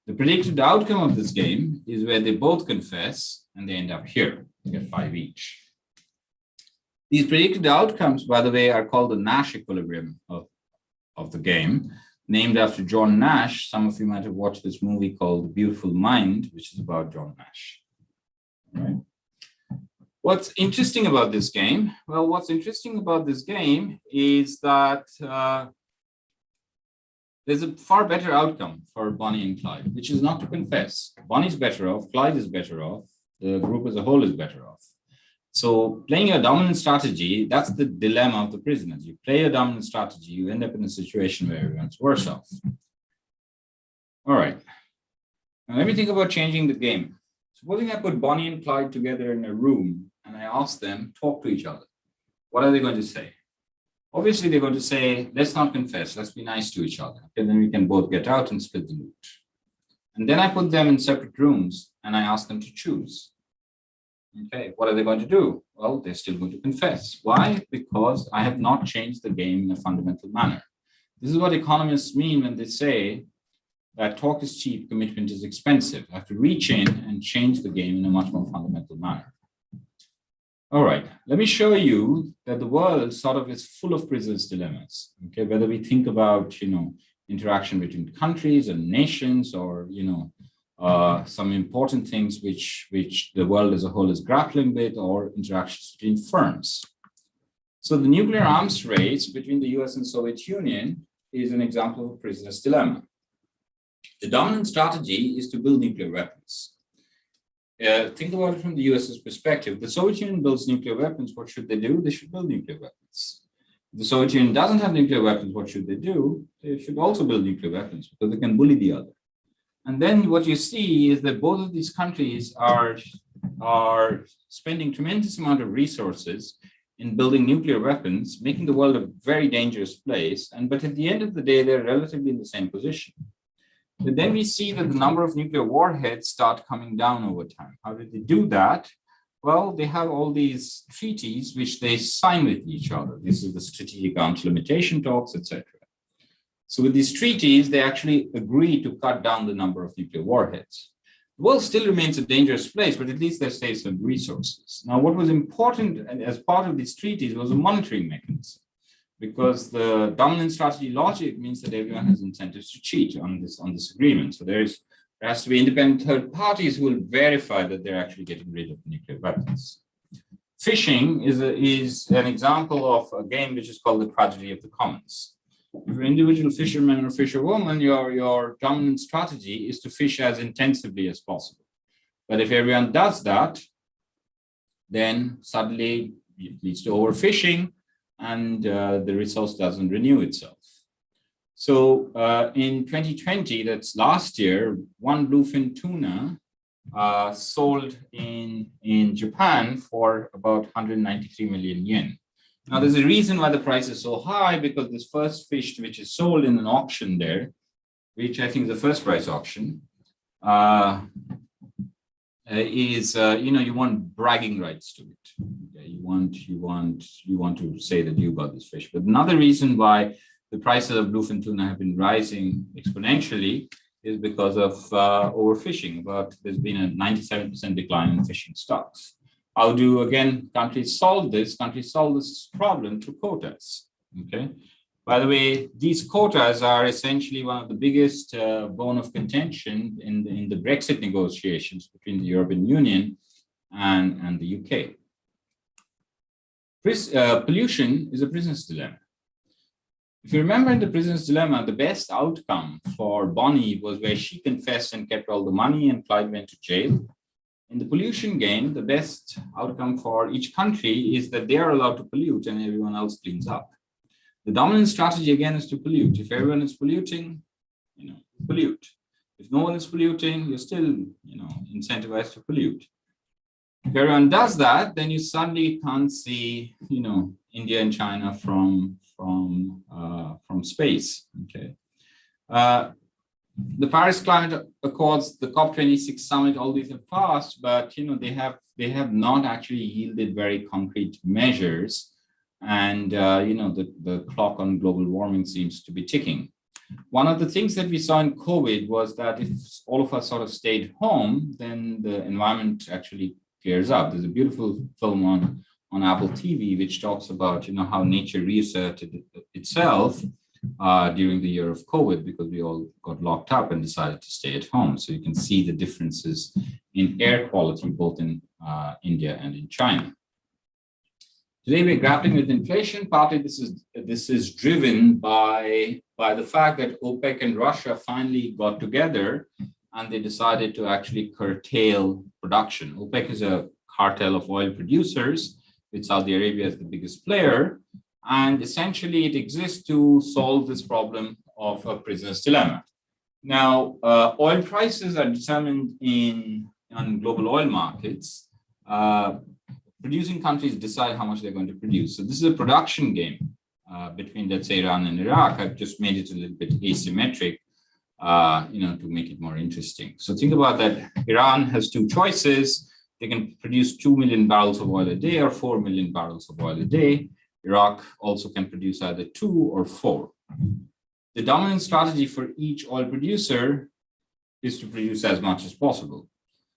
The predicted outcome of this game is where they both confess and they end up here. They get 5 each. These predicted outcomes, by the way, are called the Nash equilibrium of the game, named after John Nash. Some of you might have watched this movie called The Beautiful Mind, which is about John Nash. All right. What's interesting about this game? Well, what's interesting about this game is that there's a far better outcome for Bonnie and Clyde, which is not to confess. Bonnie's better off, Clyde is better off, the group as a whole is better off. So playing a dominant strategy, that's the dilemma of the prisoners. You play a dominant strategy, you end up in a situation where everyone's worse off. All right. Now let me think about changing the game. Supposing I put Bonnie and Clyde together in a room and I ask them, talk to each other. What are they going to say? Obviously, they're going to say, let's not confess, let's be nice to each other. And then we can both get out and split the loot. And then I put them in separate rooms and I ask them to choose. Okay, what are they going to do? Well, they're still going to confess. Why? Because I have not changed the game in a fundamental manner. This is what economists mean when they say that talk is cheap, commitment is expensive. I have to reach in and change the game in a much more fundamental manner. All right, let me show you that the world sort of is full of prisoners' dilemmas. Okay, whether we think about, interaction between countries and nations, or, some important things which the world as a whole is grappling with, or interactions between firms. So the nuclear arms race between the US and Soviet Union is an example of a prisoner's dilemma. The dominant strategy is to build nuclear weapons. Think about it from the US's perspective. The Soviet Union builds nuclear weapons. What should they do? They should build nuclear weapons. If the Soviet Union doesn't have nuclear weapons, what should they do? They should also build nuclear weapons because they can bully the other. And then what you see is that both of these countries are are spending tremendous amount of resources in building nuclear weapons, making the world a very dangerous place. But at the end of the day, they're relatively in the same position. But then we see that the number of nuclear warheads start coming down over time. How did they do that? Well, they have all these treaties which they sign with each other. This is the strategic arms limitation talks, etc. So with these treaties, they actually agree to cut down the number of nuclear warheads. The world still remains a dangerous place, but at least they save some resources. Now, what was important as part of these treaties was a monitoring mechanism, because the dominant strategy logic means that everyone has incentives to cheat on this agreement. So there has to be independent third parties who will verify that they're actually getting rid of nuclear weapons. Fishing is an example of a game which is called the tragedy of the commons. If you're an individual fisherman or fisherwoman, your dominant strategy is to fish as intensively as possible. But if everyone does that, then suddenly it leads to overfishing, and the resource doesn't renew itself. So in 2020, that's last year, one bluefin tuna sold in Japan for about 193 million yen. Now, there's a reason why the price is so high, because this first fish, which is sold in an auction there, which I think is the first price auction, you want bragging rights to it. Okay? You want to say that you got this fish. But another reason why the prices of bluefin tuna have been rising exponentially is because of overfishing. But there's been a 97% decline in fishing stocks. How do, again, countries solve this? Countries solve this problem through quotas, okay? By the way, these quotas are essentially one of the biggest bone of contention in the Brexit negotiations between the European Union and the UK. Pollution is a prisoner's dilemma. If you remember in the prisoner's dilemma, the best outcome for Bonnie was where she confessed and kept all the money and Clyde went to jail. In the pollution game, the best outcome for each country is that they are allowed to pollute and everyone else cleans up. The dominant strategy, again, is to pollute. If everyone is polluting, pollute. If no one is polluting, you're still, incentivized to pollute. If everyone does that, then you suddenly can't see, India and China from space. Okay. The Paris Climate Accords, the COP26 summit, all these have passed, but they have not actually yielded very concrete measures, and the clock on global warming seems to be ticking. One of the things that we saw in COVID was that if all of us sort of stayed home, then the environment actually clears up. There's a beautiful film on Apple TV which talks about how nature reasserted itself during the year of COVID, because we all got locked up and decided to stay at home. So you can see the differences in air quality, both in India and in China. Today, we're grappling with inflation. Partly this is driven by the fact that OPEC and Russia finally got together and they decided to actually curtail production. OPEC is a cartel of oil producers, with Saudi Arabia as the biggest player. And essentially, it exists to solve this problem of a prisoner's dilemma. Now, oil prices are determined on global oil markets. Producing countries decide how much they're going to produce. So this is a production game between, let's say, Iran and Iraq. I've just made it a little bit asymmetric, to make it more interesting. So think about that. Iran has two choices. They can produce 2 million barrels of oil a day or 4 million barrels of oil a day. Iraq also can produce either 2 or 4. The dominant strategy for each oil producer is to produce as much as possible.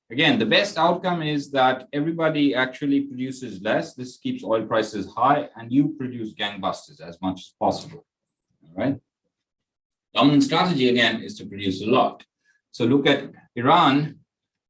Again, the best outcome is that everybody actually produces less. This keeps oil prices high, and you produce gangbusters as much as possible. All right. Dominant strategy, again, is to produce a lot. So look at Iran.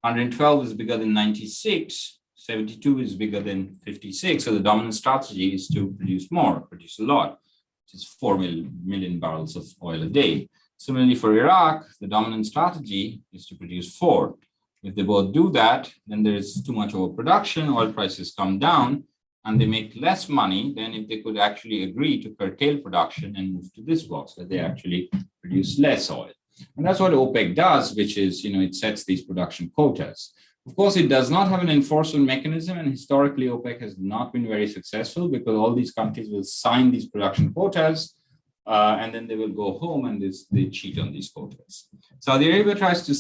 112 is bigger than 96. 72 is bigger than 56. So the dominant strategy is to produce more, produce a lot, which is 4 million barrels of oil a day. Similarly, for Iraq, the dominant strategy is to produce 4. If they both do that, then there's too much overproduction, oil prices come down, and they make less money than if they could actually agree to curtail production and move to this box, that they actually produce less oil. And that's what OPEC does, which is, it sets these production quotas. Of course, it does not have an enforcement mechanism, and historically OPEC has not been very successful because all these countries will sign these production quotas and then they will go home and they cheat on these quotas. Saudi Arabia tries to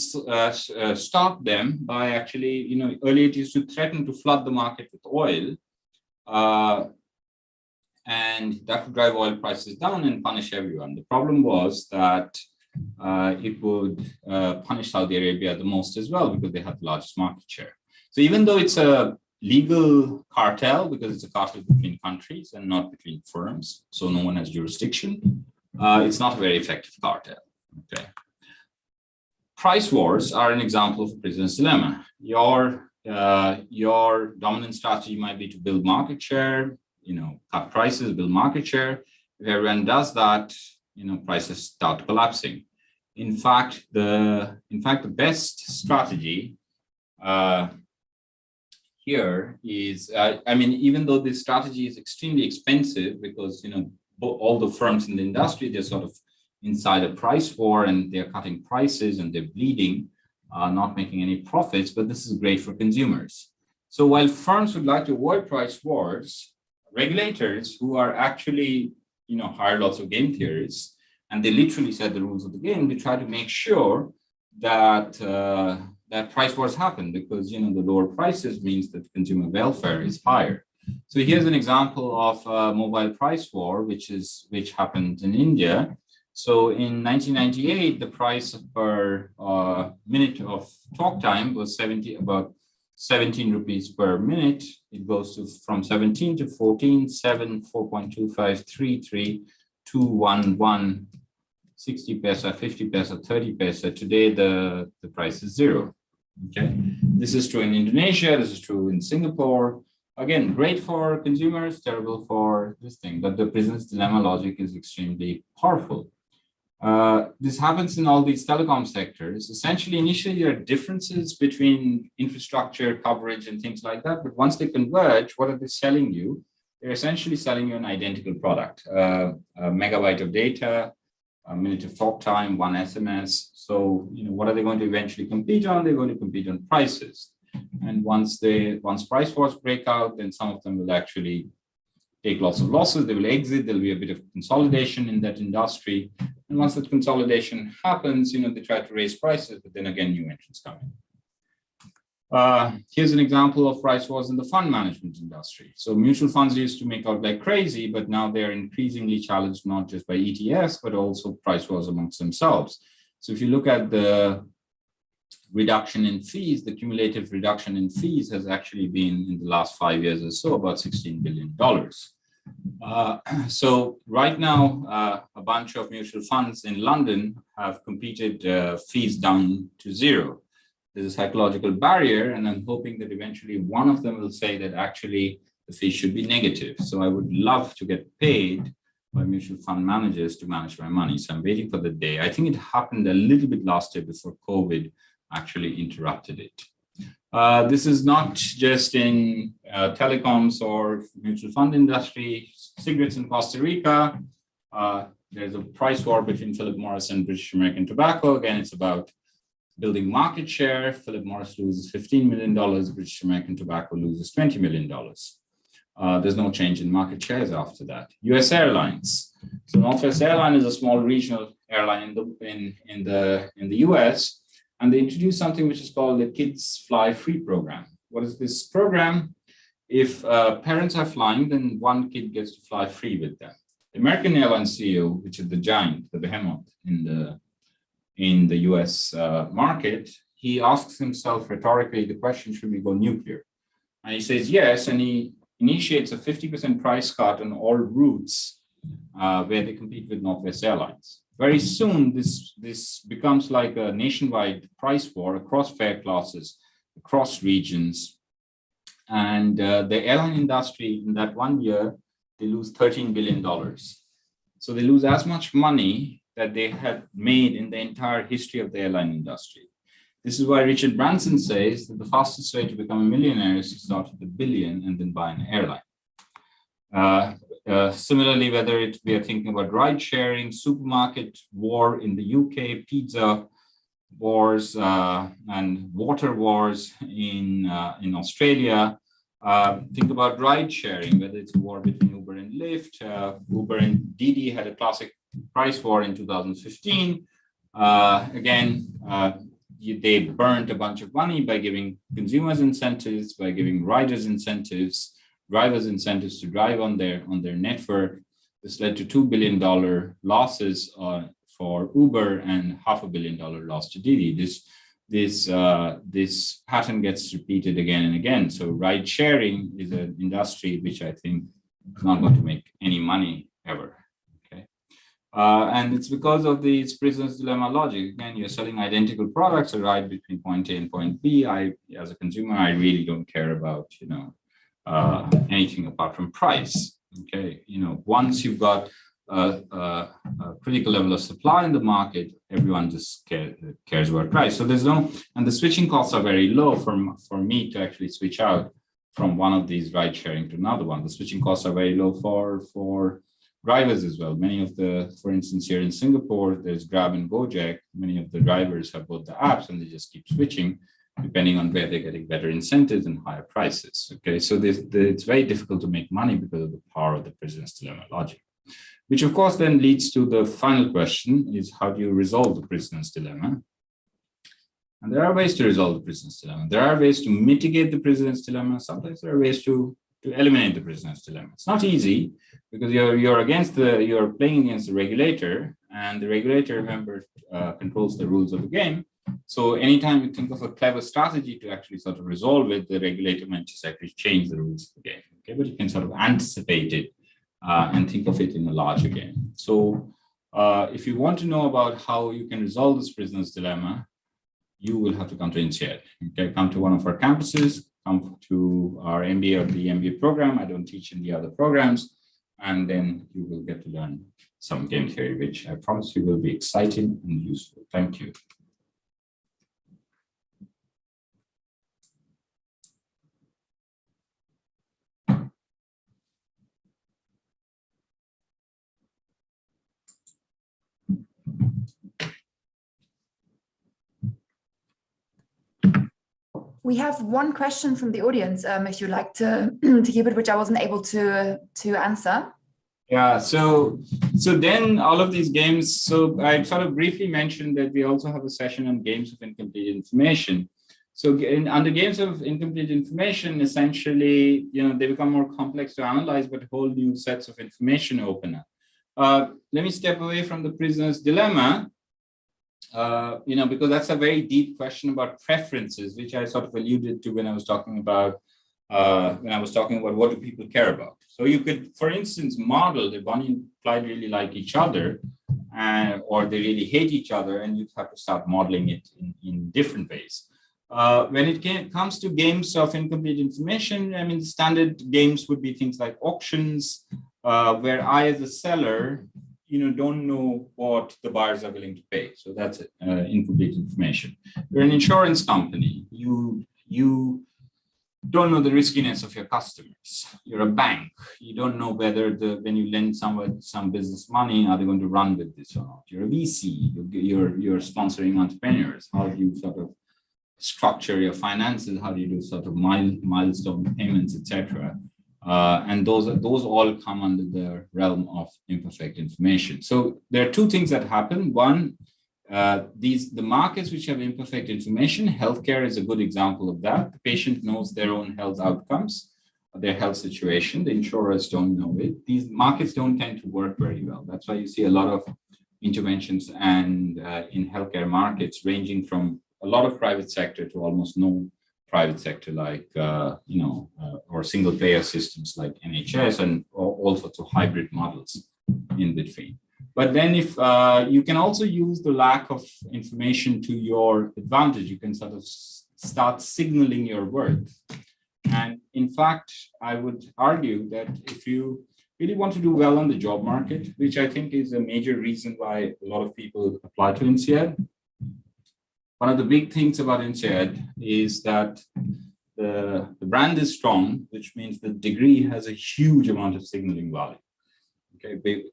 stop them by actually, earlier it used to threaten to flood the market with oil, and that would drive oil prices down and punish everyone. The problem was that it would punish Saudi Arabia the most as well because they have the largest market share. So even though it's a legal cartel, because it's a cartel between countries and not between firms, so no one has jurisdiction, it's not a very effective cartel. Okay. Price wars are an example of a prisoner's dilemma. Your dominant strategy might be to build market share, cut prices, build market share. If everyone does that, prices start collapsing. In fact, the best strategy here is, even though this strategy is extremely expensive because, all the firms in the industry, they're sort of inside a price war and they're cutting prices and they're bleeding, not making any profits, but this is great for consumers. So while firms would like to avoid price wars, regulators who are actually, hire lots of game theorists, and they literally set the rules of the game, they try to make sure that that price wars happen because, the lower prices means that consumer welfare is higher. So here's an example of a mobile price war, which happened in India. So in 1998, the price per minute of talk time was about 17 rupees per minute. It goes from 17 to 14, 7, 4.25, 3, 3, 2, 1, 1, 60 paisa, 50 paisa, 30 paisa. Today, the price is 0. Okay, this is true in Indonesia. This is true in Singapore. Again, great for consumers, terrible for this thing. But the prisoner's dilemma logic is extremely powerful. This happens in all these telecom sectors. Essentially, initially, there are differences between infrastructure coverage and things like that. But once they converge, what are they selling you? They're essentially selling you an identical product, a megabyte of data, a minute of talk time, 1 SMS. So, what are they going to eventually compete on? They're going to compete on prices. And once price wars break out, then some of them will actually take lots of losses. They will exit. There'll be a bit of consolidation in that industry. And once that consolidation happens, they try to raise prices, but then again, new entrants come in. Here's an example of price wars in the fund management industry. So mutual funds used to make out like crazy, but now they're increasingly challenged not just by ETFs, but also price wars amongst themselves. So if you look at the reduction in fees, the cumulative reduction in fees has actually been in the last 5 years or so about $16 billion. So right now, a bunch of mutual funds in London have competed fees down to 0. There's a psychological barrier, and I'm hoping that eventually one of them will say that actually the fee should be negative. So I would love to get paid by mutual fund managers to manage my money. So I'm waiting for the day. I think it happened a little bit last year before COVID actually interrupted it. This is not just in telecoms or mutual fund industry. Cigarettes in Costa Rica. There's a price war between Philip Morris and British American Tobacco. Again, it's about building market share. Philip Morris loses $15 million. British American Tobacco loses $20 million. There's no change in market shares after that. US Airlines. So Northwest Airline is a small regional airline in the US, and they introduced something which is called the Kids Fly Free program. What is this program? If parents are flying, then one kid gets to fly free with them. The American Airlines CEO, which is the giant, the behemoth in the US market, he asks himself rhetorically the question, should we go nuclear? And he says yes, and he initiates a 50% price cut on all routes where they compete with Northwest Airlines. Very soon, this becomes like a nationwide price war across fare classes, across regions. And the airline industry in that 1 year, they lose $13 billion. So they lose as much money that they had made in the entire history of the airline industry. This is why Richard Branson says that the fastest way to become a millionaire is to start with $1 billion and then buy an airline. Similarly, whether we are thinking about ride sharing, supermarket war in the UK, pizza, wars and water wars in Australia. Think about ride sharing, whether it's a war between Uber and Lyft. Uber and Didi had a classic price war in 2015. They burned a bunch of money by giving consumers incentives, by giving riders incentives, drivers incentives to drive on their network. This led to $2 billion losses for Uber and $500 million loss to Didi. This pattern gets repeated again and again. So ride sharing is an industry which I think is not going to make any money ever. Okay, and it's because of this prisoner's dilemma logic. Again, you're selling identical products, a ride between point A and point B. As a consumer, I really don't care about anything apart from price. Okay, once you've got a critical level of supply in the market, everyone just cares about price. So and the switching costs are very low for me to actually switch out from one of these ride sharing to another one. The switching costs are very low for drivers as well. For instance, here in Singapore, there's Grab and Gojek. Many of the drivers have both the apps and they just keep switching depending on where they're getting better incentives and higher prices. Okay, so it's very difficult to make money because of the power of the prisoner's dilemma logic, which of course then leads to the final question is, how do you resolve the prisoner's dilemma? And there are ways to resolve the prisoner's dilemma. There are ways to mitigate the prisoner's dilemma. Sometimes there are ways to eliminate the prisoner's dilemma. It's not easy because you're playing against the regulator, and the regulator, remember, controls the rules of the game. So anytime you think of a clever strategy to actually sort of resolve it, the regulator might just actually change the rules of the game. Okay, but you can sort of anticipate it and think of it in a larger game. So if you want to know about how you can resolve this prisoner's dilemma, you will have to come to INSEAD. Okay, come to one of our campuses, come to our MBA or the MBA program. I don't teach in the other programs. And then you will get to learn some game theory, which I promise you will be exciting and useful. Thank you. We have one question from the audience, if you'd like to keep it, which I wasn't able to answer. Yeah, so then all of these games, so I sort of briefly mentioned that we also have a session on games of incomplete information. So under games of incomplete information, essentially, they become more complex to analyze, but whole new sets of information open up. Let me step away from the prisoner's dilemma. Because that's a very deep question about preferences, which I sort of alluded to when I was talking about what do people care about. So you could, for instance, model that Bonnie and Clyde really like each other, or they really hate each other, and you have to start modeling it in different ways. When it comes to games of incomplete information, I mean, standard games would be things like auctions, where I, as a seller, don't know what the buyers are willing to pay. So that's incomplete information. You're an insurance company. You don't know the riskiness of your customers. You're a bank. You don't know whether when you lend someone some business money, are they going to run with this or not? You're a VC. You're sponsoring entrepreneurs. How do you sort of structure your finances? How do you do sort of milestone payments, etc.? And those all come under the realm of imperfect information. So there are two things that happen. One, the markets which have imperfect information, healthcare is a good example of that. The patient knows their own health outcomes, their health situation. The insurers don't know it. These markets don't tend to work very well. That's why you see a lot of interventions and in healthcare markets ranging from a lot of private sector to almost no private sector, like or single payer systems like NHS, and all sorts of hybrid models in between. But then if you can also use the lack of information to your advantage, you can sort of start signaling your worth. And in fact, I would argue that if you really want to do well on the job market, which I think is a major reason why a lot of people apply to INSEAD, one of the big things about INSEAD is that the brand is strong, which means the degree has a huge amount of signaling value, okay,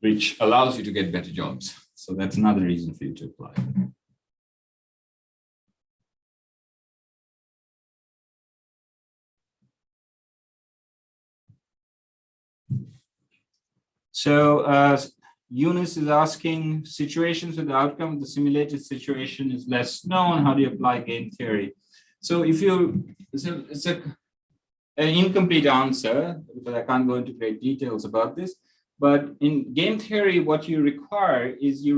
which allows you to get better jobs. So that's another reason for you to apply. Yunus is asking, situations with the outcome of the simulated situation is less known. How do you apply game theory? So if you, it's an incomplete answer because I can't go into great details about this. But in game theory, what you require is the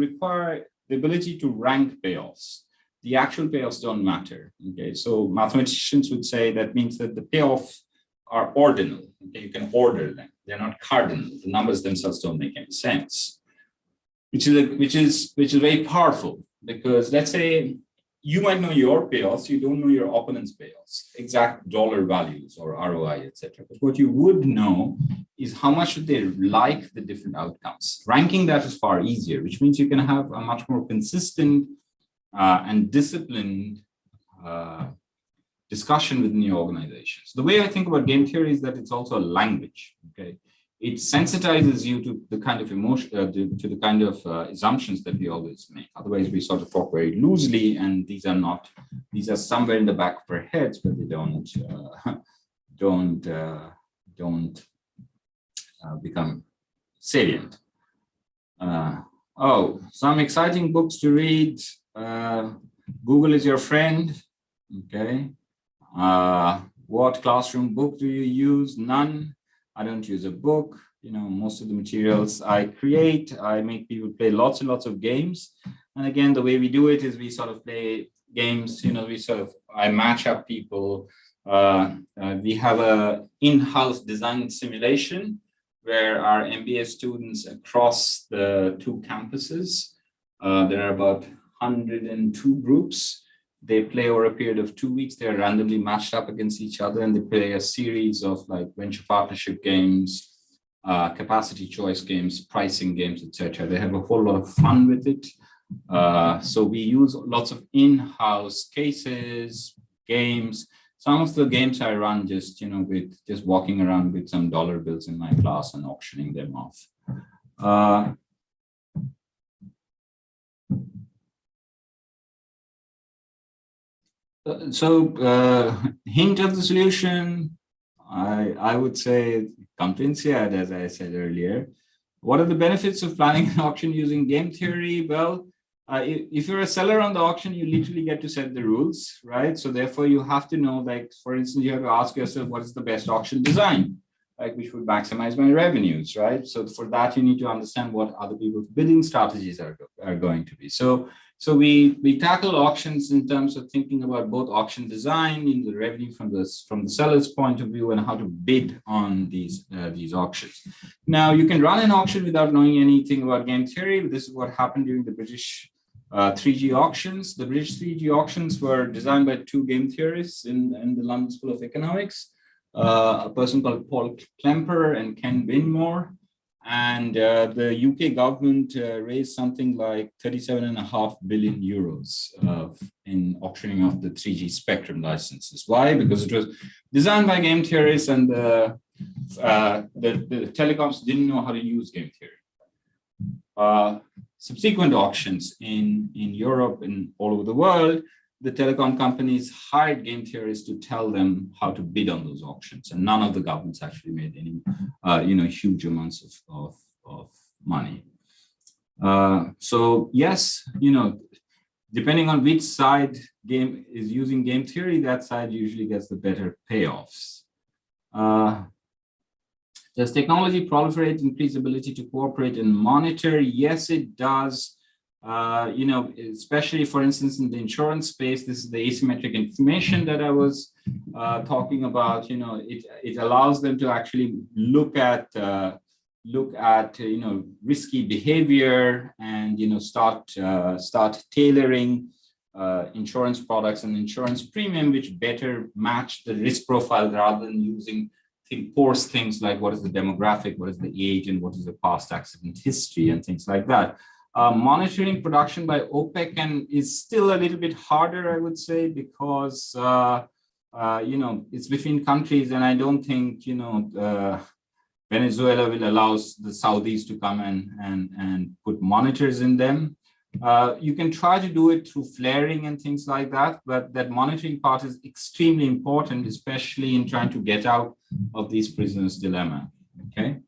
ability to rank payoffs. The actual payoffs don't matter. Okay, so mathematicians would say that means that the payoffs are ordinal. Okay, you can order them. They're not cardinal. The numbers themselves don't make any sense, which is very powerful because let's say you might know your payoffs, you don't know your opponent's payoffs, exact dollar values or ROI, etc. But what you would know is how much they like the different outcomes. Ranking that is far easier, which means you can have a much more consistent and disciplined discussion within your organization. So the way I think about game theory is that it's also a language. Okay, it sensitizes you to the kind of emotion, to the kind of assumptions that we always make. Otherwise, we sort of talk very loosely, and these are somewhere in the back of our heads, but they don't become salient. Some exciting books to read. Google is your friend. Okay. What classroom book do you use? None. I don't use a book. You know, most of the materials I create, I make people play lots and lots of games. And again, the way we do it is we sort of play games, you know, I match up people. We have a in-house design simulation where our MBA students across the 2 campuses, there are about 102 groups. They play over a period of 2 weeks. They're randomly matched up against each other, and they play a series of like venture partnership games, capacity choice games, pricing games, etc. They have a whole lot of fun with it. So we use lots of in-house cases, games. Some of the games I run just, you know, with just walking around with some dollar bills in my class and auctioning them off. Hint of the solution, I would say come to INSEAD, as I said earlier. What are the benefits of planning an auction using game theory? Well, if you're a seller on the auction, you literally get to set the rules, right? So therefore you have to know, like, for instance, you have to ask yourself, what is the best auction design? Like, which would maximize my revenues, right? So for that, you need to understand what other people's bidding strategies are going to be. So we tackle auctions in terms of thinking about both auction design, in the revenue from the seller's point of view, and how to bid on these auctions. Now, you can run an auction without knowing anything about game theory. This is what happened during the British 3G auctions. The British 3G auctions were designed by 2 game theorists in the London School of Economics, a person called Paul Klemper and Ken Winmore. And the UK government raised something like 37.5 billion euros in auctioning off the 3G spectrum licenses. Why? Because it was designed by game theorists, and the telecoms didn't know how to use game theory. Subsequent auctions in Europe and all over the world, the telecom companies hired game theorists to tell them how to bid on those auctions, and none of the governments actually made any, huge amounts of money. So yes, depending on which side game is using game theory, that side usually gets the better payoffs. Does technology proliferate, increase ability to cooperate and monitor? Yes, it does. Especially, for instance, in the insurance space, this is the asymmetric information that I was talking about. It allows them to actually look at risky behavior and start tailoring insurance products and insurance premium which better match the risk profile rather than using coarse things like what is the demographic, what is the age, and what is the past accident history and things like that. Monitoring production by OPEC is still a little bit harder, I would say, because it's between countries, and I don't think Venezuela will allow the Saudis to come and put monitors in them. You can try to do it through flaring and things like that, but that monitoring part is extremely important, especially in trying to get out of these prisoners' dilemma. Okay.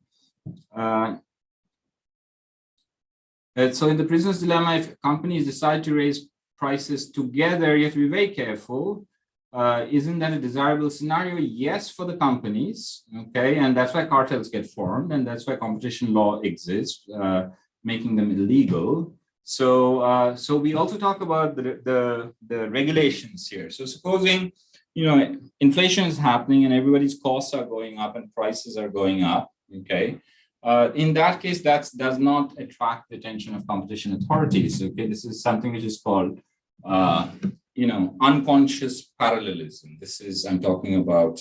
So in the prisoner's dilemma, if companies decide to raise prices together, you have to be very careful. Isn't that a desirable scenario? Yes, for the companies, okay, and that's why cartels get formed, and that's why competition law exists, making them illegal. So, so we also talk about the regulations here. So, supposing inflation is happening and everybody's costs are going up and prices are going up, okay. In that case, that does not attract the attention of competition authorities. Okay, this is something which is called unconscious parallelism. This is I'm talking about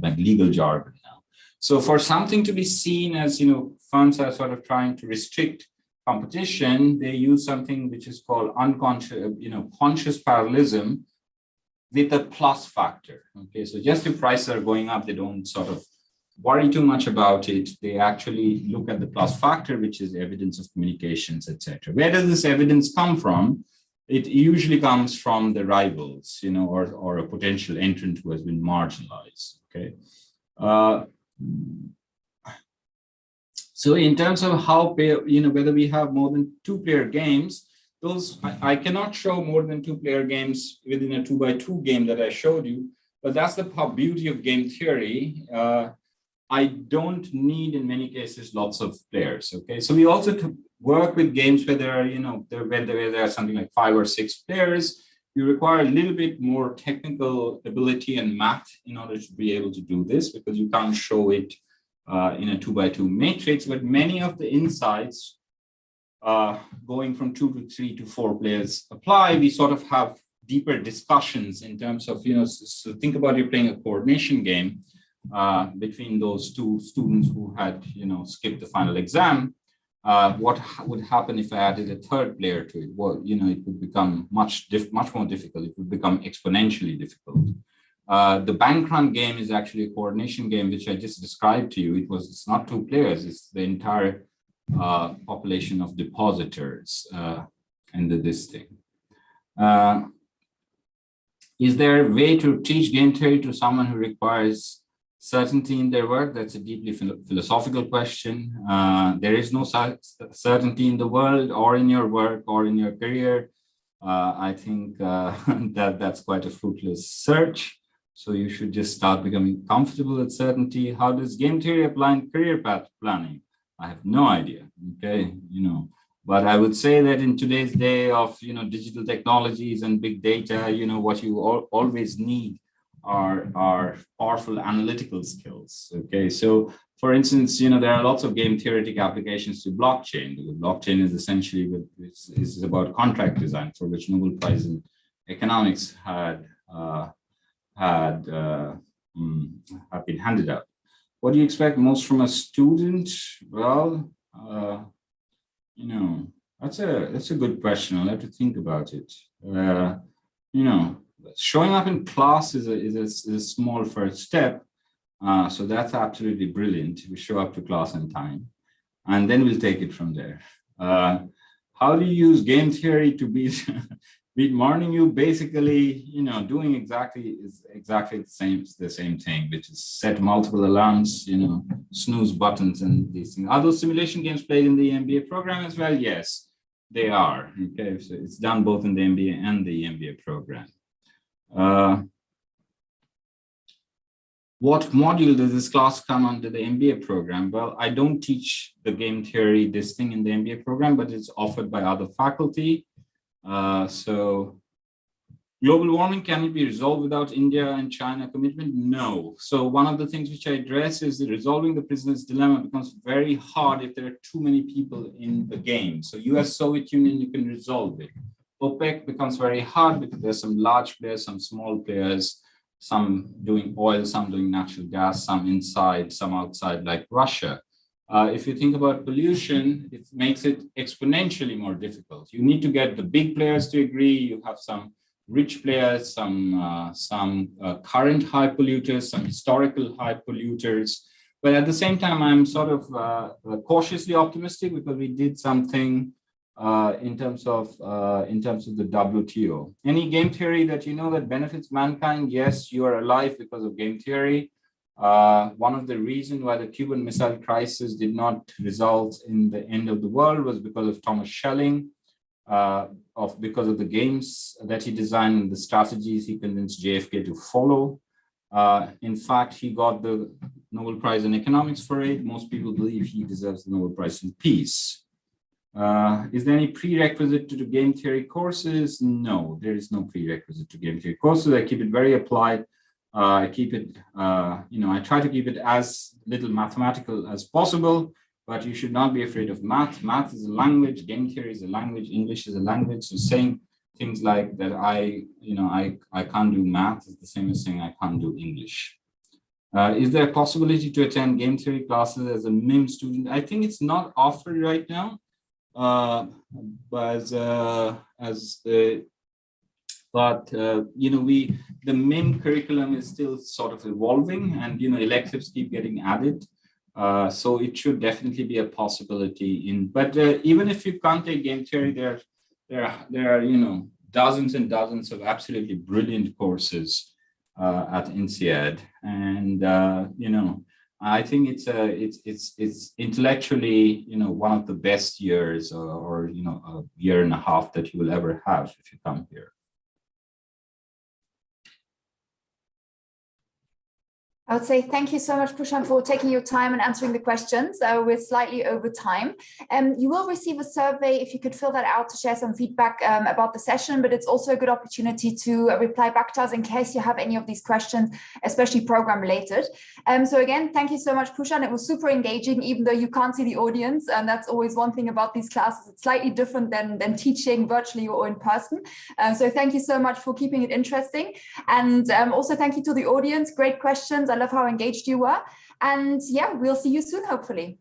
like legal jargon now. So for something to be seen as firms are sort of trying to restrict competition, they use something which is called unconscious conscious parallelism with a plus factor. Okay, so just if prices are going up, they don't sort of worry too much about it. They actually look at the plus factor, which is evidence of communications, etc. Where does this evidence come from? It usually comes from the rivals, or a potential entrant who has been marginalized. Okay. So in terms of how, whether we have more than 2-player games, those I cannot show more than 2-player games within a 2x2 game that I showed you, but that's the beauty of game theory. I don't need, in many cases, lots of players. Okay, so we also work with games where there are, where there are something like 5 or 6 players. You require a little bit more technical ability and math in order to be able to do this, because you can't show it in a 2x2 matrix. But many of the insights going from 2 to 3 to 4 players apply. We sort of have deeper discussions in terms of, so think about you playing a coordination game between those 2 students who had, skipped the final exam. What would happen if I added a 3rd player to it? Well, it would become much more difficult. It would become exponentially difficult. The bank run game is actually a coordination game, which I just described to you. It's not 2 players. It's the entire population of depositors and this thing. Is there a way to teach game theory to someone who requires certainty in their work? That's a deeply philosophical question. There is no certainty in the world or in your work or in your career. I think that's quite a fruitless search. So you should just start becoming comfortable with certainty. How does game theory apply in career path planning? I have no idea. Okay, but I would say that in today's day of digital technologies and big data, what you always need are powerful analytical skills. Okay, so for instance, there are lots of game theoretic applications to blockchain. Blockchain is essentially is about contract design, for which Nobel Prize in economics have been handed out. What do you expect most from a student? Well, that's a good question. I'll have to think about it. Showing up in class is a small first step. So that's absolutely brilliant. We show up to class on time, and then we'll take it from there. How do you use game theory to beat morning? You basically, doing exactly the same thing, which is set multiple alarms, snooze buttons and these things. Are those simulation games played in the MBA program as well? Yes, they are. Okay, so it's done both in the MBA and the MBA program. What module does this class come under the MBA program? Well, I don't teach the game theory, this thing in the MBA program, but it's offered by other faculty. So global warming, can it be resolved without India and China commitment? No. So one of the things which I address is that resolving the prisoner's dilemma becomes very hard if there are too many people in the game. So US, Soviet Union, you can resolve it. OPEC becomes very hard because there's some large players, some small players, some doing oil, some doing natural gas, some inside, some outside, like Russia. If you think about pollution, it makes it exponentially more difficult. You need to get the big players to agree. You have some rich players, some current high polluters, some historical high polluters. But at the same time, I'm sort of cautiously optimistic because we did something in terms of the WTO. Any game theory that that benefits mankind? Yes, you are alive because of game theory. One of the reasons why the Cuban Missile Crisis did not result in the end of the world was because of Thomas Schelling, because of the games that he designed and the strategies he convinced JFK to follow. In fact, he got the Nobel Prize in Economics for it. Most people believe he deserves the Nobel Prize in Peace. Is there any prerequisite to the game theory courses? No, there is no prerequisite to game theory courses. I keep it very applied. I keep it, I try to keep it as little mathematical as possible, but you should not be afraid of math. Math is a language, game theory is a language, English is a language. So saying things like that I can't do math is the same as saying I can't do English. Is there a possibility to attend game theory classes as a MIM student? I think it's not offered right now, but the MIM curriculum is still sort of evolving, and electives keep getting added. So it should definitely be a possibility but even if you can't take game theory, there are dozens and dozens of absolutely brilliant courses at INSEAD, and I think it's intellectually one of the best years or a year and a half that you will ever have if you come here. I would say thank you so much, Pushan, for taking your time and answering the questions. We're slightly over time. You will receive a survey if you could fill that out to share some feedback about the session, but it's also a good opportunity to reply back to us in case you have any of these questions, especially program related. So again, thank you so much, Pushan. It was super engaging, even though you can't see the audience. And that's always one thing about these classes. It's slightly different than teaching virtually or in person. So thank you so much for keeping it interesting. And also thank you to the audience. Great questions. I love how engaged you were. And yeah, we'll see you soon, hopefully.